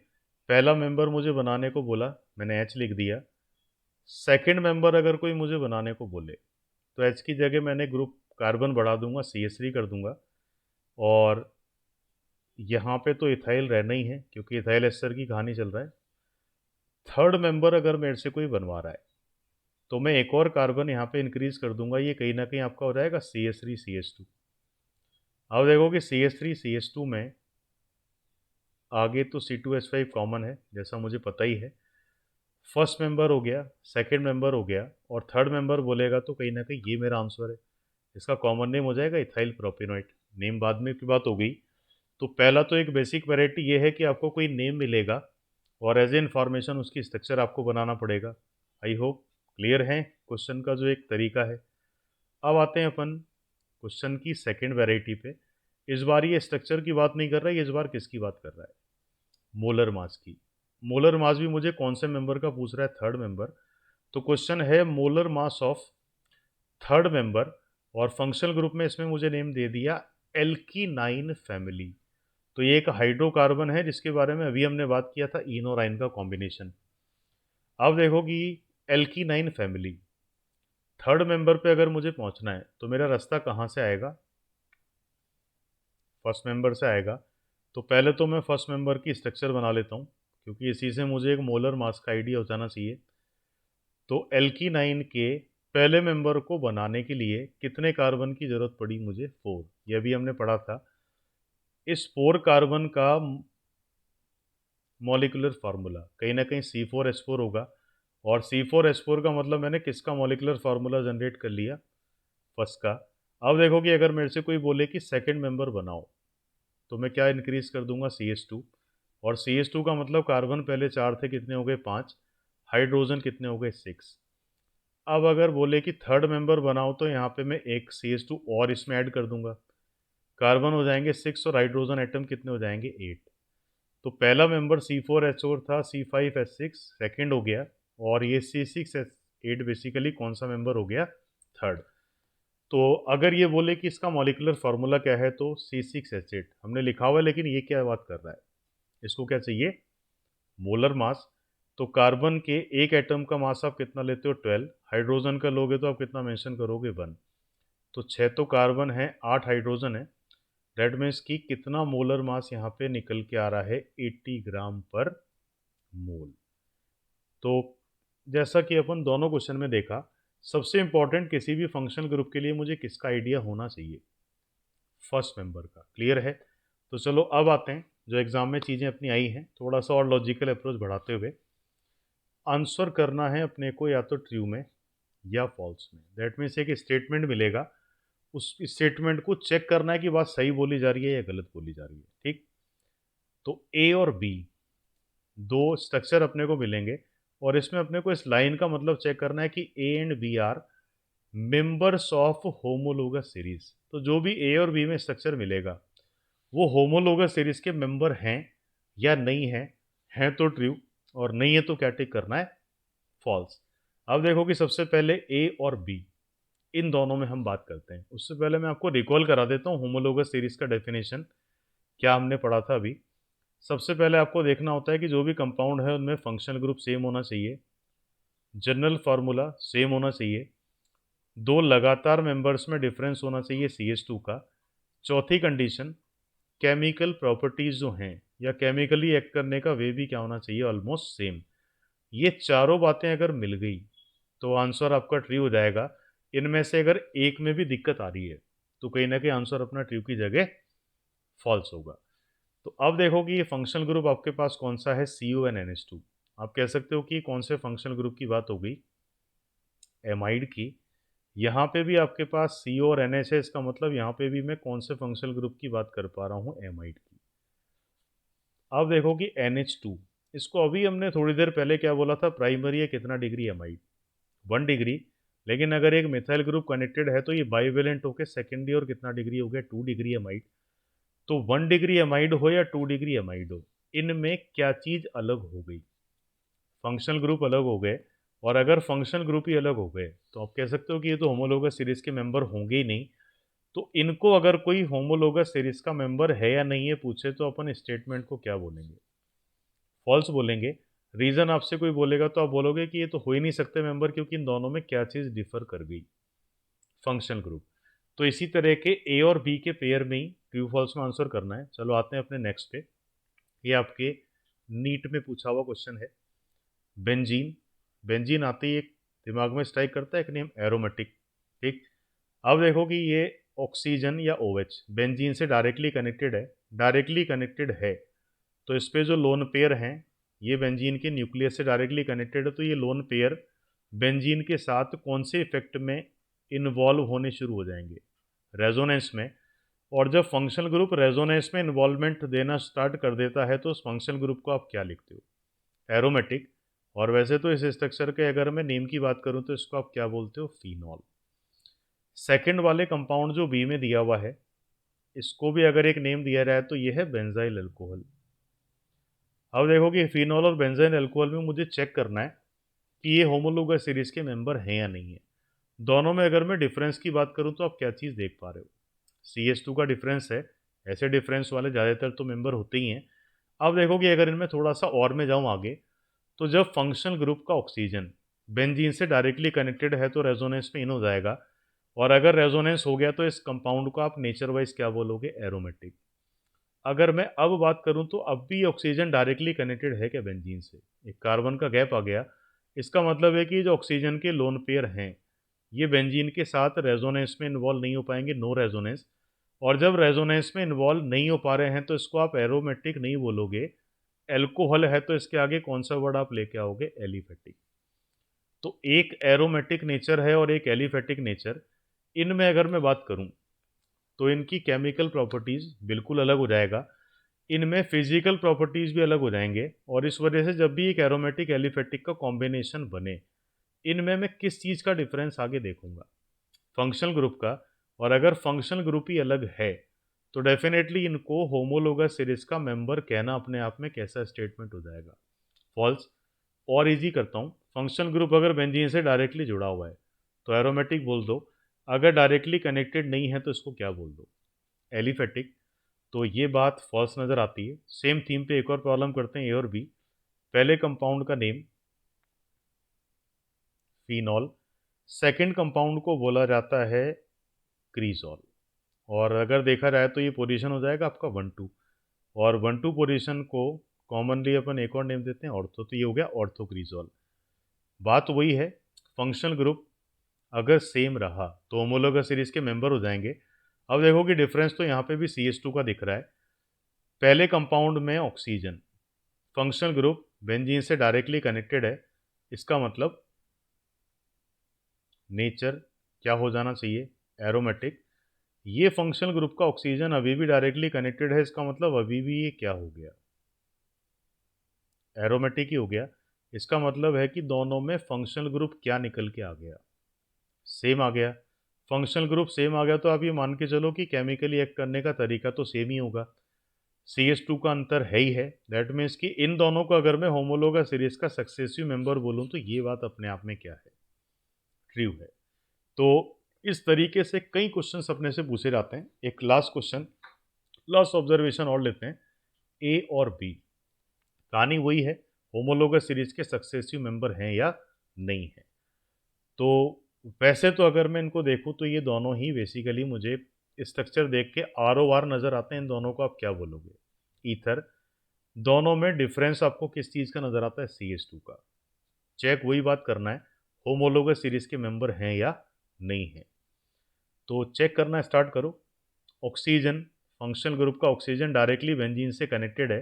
पहला मेंबर मुझे बनाने को बोला, मैंने H लिख दिया। सेकंड मेंबर अगर कोई मुझे बनाने को बोले तो H की जगह मैंने ग्रुप कार्बन बढ़ा दूंगा, CH3 कर दूंगा। और यहाँ पे तो इथाइल रहना ही है क्योंकि इथाइल एस्टर की कहानी चल रहा है। थर्ड मेंबर अगर मेरे से कोई बनवा रहा है तो मैं एक और कार्बन यहाँ पे इंक्रीज कर दूंगा, ये कहीं ना कहीं आपका हो जाएगा CH3 CH2। अब देखो कि CH3 CH2 में आगे तो C2H5 कॉमन है जैसा मुझे पता ही है। फर्स्ट मेंबर हो गया, सेकंड मेंबर हो गया और थर्ड मेंबर बोलेगा तो कहीं ना कहीं ये मेरा आंसर है। इसका कॉमन नेम हो जाएगा इथाइल प्रोपेनॉइड। नेम बाद में की बात हो गई। तो पहला तो एक बेसिक वैरायटी ये है कि आपको कोई नेम मिलेगा और एज ए इन्फॉर्मेशन उसकी स्ट्रक्चर आपको बनाना पड़ेगा। आई होप क्लियर है क्वेश्चन का जो एक तरीका है। अब आते हैं अपन क्वेश्चन की सेकंड वैरायटी पे। इस बार ये स्ट्रक्चर की बात नहीं कर रहा है, इस बार किसकी बात कर रहा है? मोलर मास की। मोलर मास भी मुझे कौन से मेंबर का पूछ रहा है? Third member. तो क्वेश्चन है molar mass of third member और फंक्शनल ग्रुप में इसमें मुझे नेम दे दिया एल्कीनाइन फैमिली। तो ये एक हाइड्रोकार्बन है जिसके बारे में अभी हमने बात किया था, इन और आइन का कॉम्बिनेशन। अब देखो कि एल्कीनाइन फैमिली थर्ड मेंबर पे अगर मुझे पहुंचना है तो मेरा रास्ता कहाँ से आएगा? फर्स्ट मेंबर से आएगा। तो पहले तो मैं फर्स्ट मेंबर की स्ट्रक्चर बना लेता हूँ क्योंकि इसी से मुझे एक मोलर मास का आइडिया हो जाना चाहिए। तो एल्कीनाइन के पहले मेंबर को बनाने के लिए कितने कार्बन की जरूरत पड़ी मुझे? 4। यह भी हमने पढ़ा था। इस 4 कार्बन का मॉलिक्यूलर फार्मूला कहीं ना कहीं C4H4 होगा और C4H4 का मतलब मैंने किसका मॉलिक्यूलर फार्मूला जनरेट कर लिया? फर्स्ट का। अब देखो कि अगर मेरे से कोई बोले कि सेकंड मेंबर बनाओ तो मैं क्या इंक्रीज कर दूंगा? CH2। और CH2 का मतलब कार्बन पहले 4 थे, कितने हो गए? 5। हाइड्रोजन कितने हो गए? 6। अब अगर बोले कि थर्ड मेंबर बनाओ तो यहाँ पे मैं एक CH2 और इसमें ऐड कर दूंगा, कार्बन हो जाएंगे 6 और हाइड्रोजन एटम कितने हो जाएंगे? 8। तो पहला मेंबर C4H4 था, C5H6 सेकेंड हो गया और ये C6H8 बेसिकली कौन सा मेंबर हो गया? थर्ड। तो अगर ये बोले कि इसका मॉलिक्यूलर फार्मूला क्या है तो C6H8 हमने लिखा हुआ है, लेकिन ये क्या बात कर रहा है? इसको क्या चाहिए? Molar mass. तो कार्बन के एक एटम का मास आप कितना लेते हो? 12। हाइड्रोजन का लोगे तो आप कितना मेंशन करोगे? 1। तो 6 तो कार्बन है, 8 हाइड्रोजन है। दैट मीन्स कि कितना मोलर मास यहाँ पे निकल के आ रहा है? 80 ग्राम पर मोल। तो जैसा कि अपन दोनों क्वेश्चन में देखा, सबसे इंपॉर्टेंट किसी भी फंक्शनल ग्रुप के लिए मुझे किसका आइडिया होना चाहिए? फर्स्ट मेंबर का। क्लियर है? तो चलो अब आते हैं जो एग्जाम में चीज़ें अपनी आई हैं, थोड़ा सा और लॉजिकल अप्रोच बढ़ाते हुए आंसर करना है अपने को या तो ट्रू में या फॉल्स में। दैट मीन्स एक स्टेटमेंट मिलेगा, उस स्टेटमेंट को चेक करना है कि बात सही बोली जा रही है या गलत बोली जा रही है। ठीक? तो ए और बी दो स्ट्रक्चर अपने को मिलेंगे और इसमें अपने को इस लाइन का मतलब चेक करना है कि A and B are members of homologous series. तो जो भी ए और बी में स्ट्रक्चर मिलेगा वो होमोलोगस सीरीज के मेंबर हैं या नहीं है? हैं तो ट्रू और नहीं है तो क्या टिक करना है? फॉल्स। अब देखो कि सबसे पहले ए और बी इन दोनों में हम बात करते हैं। उससे पहले मैं आपको रिकॉल करा देता हूँ होमोलोगस सीरीज का डेफिनेशन क्या हमने पढ़ा था अभी। सबसे पहले आपको देखना होता है कि जो भी कंपाउंड है उनमें फंक्शनल ग्रुप सेम होना चाहिए, जनरल फार्मूला सेम होना चाहिए, दो लगातार मेंबर्स में डिफरेंस होना चाहिए CH2 का। चौथी कंडीशन, केमिकल प्रॉपर्टीज जो हैं या केमिकली एक्ट करने का वे भी क्या होना चाहिए? Almost same. ये चारों बातें अगर मिल गई तो आंसर आपका ट्रू हो जाएगा। इनमें से अगर एक में भी दिक्कत आ रही है तो कहीं ना कहीं आंसर अपना ट्रू की जगह फॉल्स होगा। तो अब देखो कि ये फंक्शनल ग्रुप आपके पास कौन सा है? CONNH2। आप कह सकते हो कि कौन से फंक्शनल ग्रुप की बात हो गई? एमाइड की। यहाँ पे भी आपके पास CO और NH है, इसका मतलब यहाँ पे भी मैं कौन से फंक्शनल ग्रुप की बात कर पा रहा हूँ? एमाइड की। अब देखो कि NH2, इसको अभी हमने थोड़ी देर पहले क्या बोला था? प्राइमरी है कितना डिग्री एमाइड? 1 डिग्री। लेकिन अगर एक मिथाइल ग्रुप कनेक्टेड है तो ये बाइवेलेंट होकर सेकेंडरी और कितना डिग्री हो गया? 2 डिग्री एमाइड। तो 1 डिग्री एमाइड हो या 2 डिग्री एमाइड हो, इनमें क्या चीज़ अलग हो गई? फंक्शनल ग्रुप अलग हो गए। और अगर फंक्शनल ग्रुप ही अलग हो गए तो आप कह सकते हो कि ये तो होमोलोगस सीरीज के मेंबर होंगे ही नहीं। तो इनको अगर कोई होमोलोगस सीरीज का मेंबर है या नहीं है पूछे तो अपन स्टेटमेंट को क्या बोलेंगे? फॉल्स बोलेंगे। रीज़न आपसे कोई बोलेगा तो आप बोलोगे कि ये तो हो ही नहीं सकते मेंबर क्योंकि इन दोनों में क्या चीज़ डिफर कर गई? Functional group. तो इसी तरह के ए और बी के पेयर में ही ट्रू फॉल्स में आंसर करना है। चलो आते हैं अपने नेक्स्ट पे। ये आपके नीट में पूछा हुआ क्वेश्चन है। बेंजीन। बेंजीन आते ही एक दिमाग में स्ट्राइक करता है एक नेम, एरोमेटिक। ठीक? अब देखो कि ये ऑक्सीजन या OH बेंजीन से डायरेक्टली कनेक्टेड है। डायरेक्टली कनेक्टेड है तो इस पे जो लोन पेयर हैं ये बेंजीन के न्यूक्लियस से डायरेक्टली कनेक्टेड है, तो ये लोन पेयर बेंजीन के साथ कौन से इफेक्ट में इन्वॉल्व होने शुरू हो जाएंगे, रेजोनेंस में। और जब फंक्शनल ग्रुप रेजोनेंस में इन्वॉल्वमेंट देना स्टार्ट कर देता है तो उस फंक्शनल ग्रुप को आप क्या लिखते हो, एरोमेटिक। और वैसे तो इस स्ट्रक्चर के अगर मैं नेम की बात करूं तो इसको आप क्या बोलते हो, फिनॉल। सेकंड वाले कंपाउंड जो बी में दिया हुआ है इसको भी अगर एक नेम दिया जाए तो ये है बेंजाइल अल्कोहल। अब देखो कि फिनॉल और बेंजाइल अल्कोहल में मुझे चेक करना है कि ये होमोलोगस सीरीज के मेंबर हैं या नहीं है। दोनों में अगर मैं डिफरेंस की बात करूं तो आप क्या चीज़ देख पा रहे हो, CH2 का डिफरेंस है। ऐसे डिफरेंस वाले ज़्यादातर तो मेंबर होते ही हैं। अब देखो कि अगर इनमें थोड़ा सा और मैं जाऊं आगे, तो जब फंक्शनल ग्रुप का ऑक्सीजन बेंजीन से डायरेक्टली कनेक्टेड है तो रेजोनेंस में इन हो जाएगा। और अगर रेजोनेंस हो गया तो इस कंपाउंड को आप नेचर वाइज क्या बोलोगे, एरोमेटिक। अगर मैं अब बात करूं तो अब भी ऑक्सीजन डायरेक्टली कनेक्टेड है क्या बेंजीन से, एक कार्बन का गैप आ गया। इसका मतलब है कि जो ऑक्सीजन के लोन पेयर हैं ये बेंजीन के साथ रेजोनेंस में इन्वॉल्व नहीं हो पाएंगे, नो रेजोनेंस। और जब रेजोनेंस में इन्वॉल्व नहीं हो पा रहे हैं तो इसको आप एरोमेटिक नहीं बोलोगे, एल्कोहल है तो इसके आगे कौन सा वर्ड आप लेके आओगे, एलिफेटिक। तो एक एरोमेटिक नेचर है और एक एलिफेटिक नेचर। इनमें अगर मैं बात करूं तो इनकी केमिकल प्रॉपर्टीज़ बिल्कुल अलग हो जाएगा, इनमें फिजिकल प्रॉपर्टीज़ भी अलग हो जाएंगे। और इस वजह से जब भी एक एरोमेटिक एलिफेटिक का कॉम्बिनेशन बने, इनमें मैं किस चीज़ का डिफरेंस आगे देखूंगा, फंक्शनल ग्रुप का। और अगर फंक्शनल ग्रुप ही अलग है तो डेफिनेटली इनको होमोलोगस सीरीज का मेंबर कहना अपने आप में कैसा स्टेटमेंट हो जाएगा, फॉल्स। और इजी करता हूँ, फंक्शनल ग्रुप अगर बेंजीन से डायरेक्टली जुड़ा हुआ है तो एरोमेटिक बोल दो, अगर डायरेक्टली कनेक्टेड नहीं है तो इसको क्या बोल दो, एलिफेटिक। तो ये बात फॉल्स नज़र आती है। सेम थीम पे एक और प्रॉब्लम करते हैं, ए और बी। पहले कंपाउंड का नेम फिनॉल, सेकंड कंपाउंड को बोला जाता है क्रीजॉल। और अगर देखा जाए तो ये पोजीशन हो जाएगा आपका 1-2। और 1-2 पोजीशन को कॉमनली अपन एक और नेम देते हैं ऑर्थो, तो ये हो गया ऑर्थोक्रीजॉल। बात वही है, फंक्शनल ग्रुप अगर सेम रहा तो होमोलोगस सीरीज के मेंबर हो जाएंगे। अब देखो कि डिफरेंस तो यहाँ पे भी CH2 का दिख रहा है। पहले कंपाउंड में ऑक्सीजन, फंक्शनल ग्रुप बेंजीन से डायरेक्टली कनेक्टेड है, इसका मतलब नेचर क्या हो जाना चाहिए, एरोमेटिक। ये फंक्शनल ग्रुप का ऑक्सीजन अभी भी डायरेक्टली कनेक्टेड है, इसका मतलब अभी भी ये क्या हो गया, एरोमेटिक ही हो गया। इसका मतलब है कि दोनों में फंक्शनल ग्रुप क्या निकल के आ गया, सेम आ गया। फंक्शनल ग्रुप सेम आ गया तो आप ये मान के चलो कि केमिकली एक्ट करने का तरीका तो सेम ही होगा। CH2 का अंतर है ही है, दैट मीन्स कि इन दोनों को अगर मैं होमोलोगस सीरीज का सक्सेसिव मेंबर बोलूँ तो ये बात अपने आप में क्या है, ट्रू है। तो इस तरीके से कई क्वेश्चंस अपने से पूछे जाते हैं। एक लास्ट क्वेश्चन, लास्ट ऑब्जर्वेशन और लेते हैं, ए और बी कहानी वही है, होमोलोगस सीरीज के सक्सेसिव मेंबर हैं या नहीं है। तो वैसे तो अगर मैं इनको देखूं तो ये दोनों ही बेसिकली मुझे स्ट्रक्चर देख के ROR नज़र आते हैं। इन दोनों को आप क्या बोलोगे, ईथर। दोनों में डिफरेंस आपको किस चीज़ का नज़र आता है, CH2 का। चेक वही बात करना है, होमोलोगस सीरीज के मेंबर हैं या नहीं है। तो चेक करना स्टार्ट करो। ऑक्सीजन, फंक्शनल ग्रुप का ऑक्सीजन डायरेक्टली बेंजीन से कनेक्टेड है,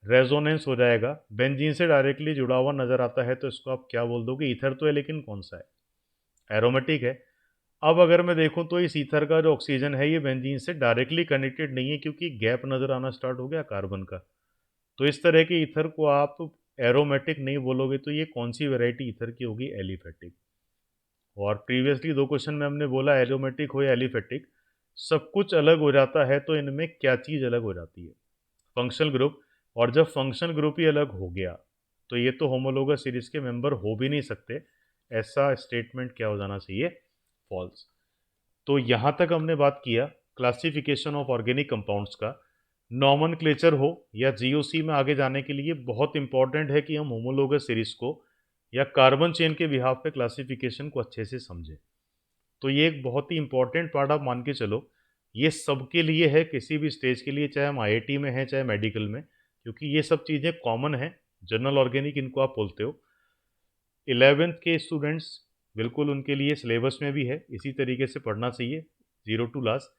रेजोनेंस हो जाएगा, बेंजीन से डायरेक्टली जुड़ा हुआ नज़र आता है तो इसको आप क्या बोल दोगे, ईथर तो है लेकिन कौन सा है, एरोमेटिक है। अब अगर मैं देखूं तो इस ईथर का जो ऑक्सीजन है ये बेंजीन से डायरेक्टली कनेक्टेड नहीं है क्योंकि गैप नज़र आना स्टार्ट हो गया कार्बन का। तो इस तरह के ईथर को आप एरोमेटिक नहीं बोलोगे, तो ये कौन सी वैरायटी ईथर की होगी, एलिफेटिक। और प्रीवियसली 2 क्वेश्चन में हमने बोला एरोमेटिक हो या एलिफेटिक, सब कुछ अलग हो जाता है तो इनमें क्या चीज़ अलग हो जाती है, फंक्शनल ग्रुप। और जब फंक्शनल ग्रुप ही अलग हो गया तो ये तो होमोलोगस सीरीज के मेंबर हो भी नहीं सकते, ऐसा स्टेटमेंट क्या हो जाना चाहिए, फॉल्स। तो यहाँ तक हमने बात किया क्लासिफिकेशन ऑफ ऑर्गेनिक कंपाउंड्स का। नॉमनक्लेचर हो या GOC में आगे जाने के लिए बहुत इंपॉर्टेंट है कि हम होमोलोगस सीरीज को या कार्बन चेन के बिहाफ पे क्लासिफिकेशन को अच्छे से समझें। तो ये एक बहुत ही इंपॉर्टेंट पार्ट आप मान के चलो, ये सबके लिए है, किसी भी स्टेज के लिए, चाहे हम IIT में हैं चाहे मेडिकल में, क्योंकि ये सब चीज़ें कॉमन हैं। जनरल ऑर्गेनिक इनको आप बोलते हो। 11th के स्टूडेंट्स बिल्कुल उनके लिए सिलेबस में भी है, इसी तरीके से पढ़ना चाहिए, 0 to लास्ट।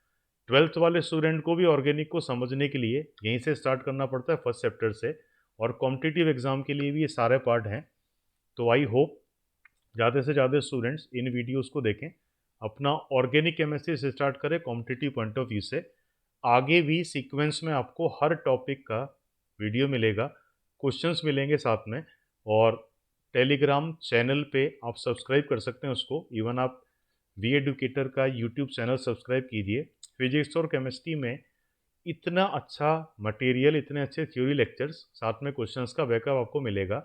ट्वेल्थ वाले स्टूडेंट को भी ऑर्गेनिक को समझने के लिए यहीं से स्टार्ट करना पड़ता है, फर्स्ट चैप्टर से, और कॉम्पिटिटिव एग्ज़ाम के लिए भी ये सारे पार्ट हैं। तो आई होप ज़्यादा से ज़्यादा स्टूडेंट्स इन वीडियोस को देखें, अपना ऑर्गेनिक केमिस्ट्री से स्टार्ट करें कॉम्पिटिटिव पॉइंट ऑफ व्यू से। आगे भी सीक्वेंस में आपको हर टॉपिक का वीडियो मिलेगा, क्वेश्चंस मिलेंगे साथ में, और टेलीग्राम चैनल पे आप सब्सक्राइब कर सकते हैं उसको। इवन आप वी एडुकेटर का यूट्यूब चैनल सब्सक्राइब कीजिए। फिजिक्स और केमिस्ट्री में इतना अच्छा मटेरियल, इतने अच्छे थ्योरी लेक्चर्स, साथ में क्वेश्चंस का बैकअप आपको मिलेगा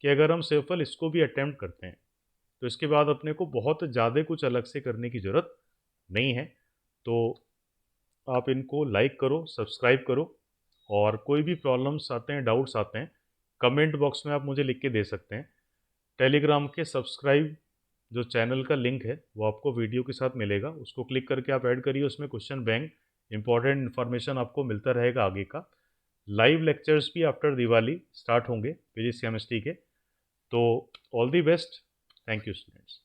कि अगर हम सिंपल इसको भी अटेम्प्ट करते हैं तो इसके बाद अपने को बहुत ज़्यादा कुछ अलग से करने की ज़रूरत नहीं है। तो आप इनको लाइक करो, सब्सक्राइब करो, और कोई भी प्रॉब्लम्स आते हैं, डाउट्स आते हैं, कमेंट बॉक्स में आप मुझे लिख के दे सकते हैं। टेलीग्राम के सब्सक्राइब जो चैनल का लिंक है वो आपको वीडियो के साथ मिलेगा, उसको क्लिक करके आप ऐड करिए, उसमें क्वेश्चन बैंक इंपॉर्टेंट इन्फॉर्मेशन आपको मिलता रहेगा आगे का। लाइव लेक्चर्स भी आफ्टर दिवाली स्टार्ट होंगे फिजिक्स केमिस्ट्री के। तो all the best, thank you students.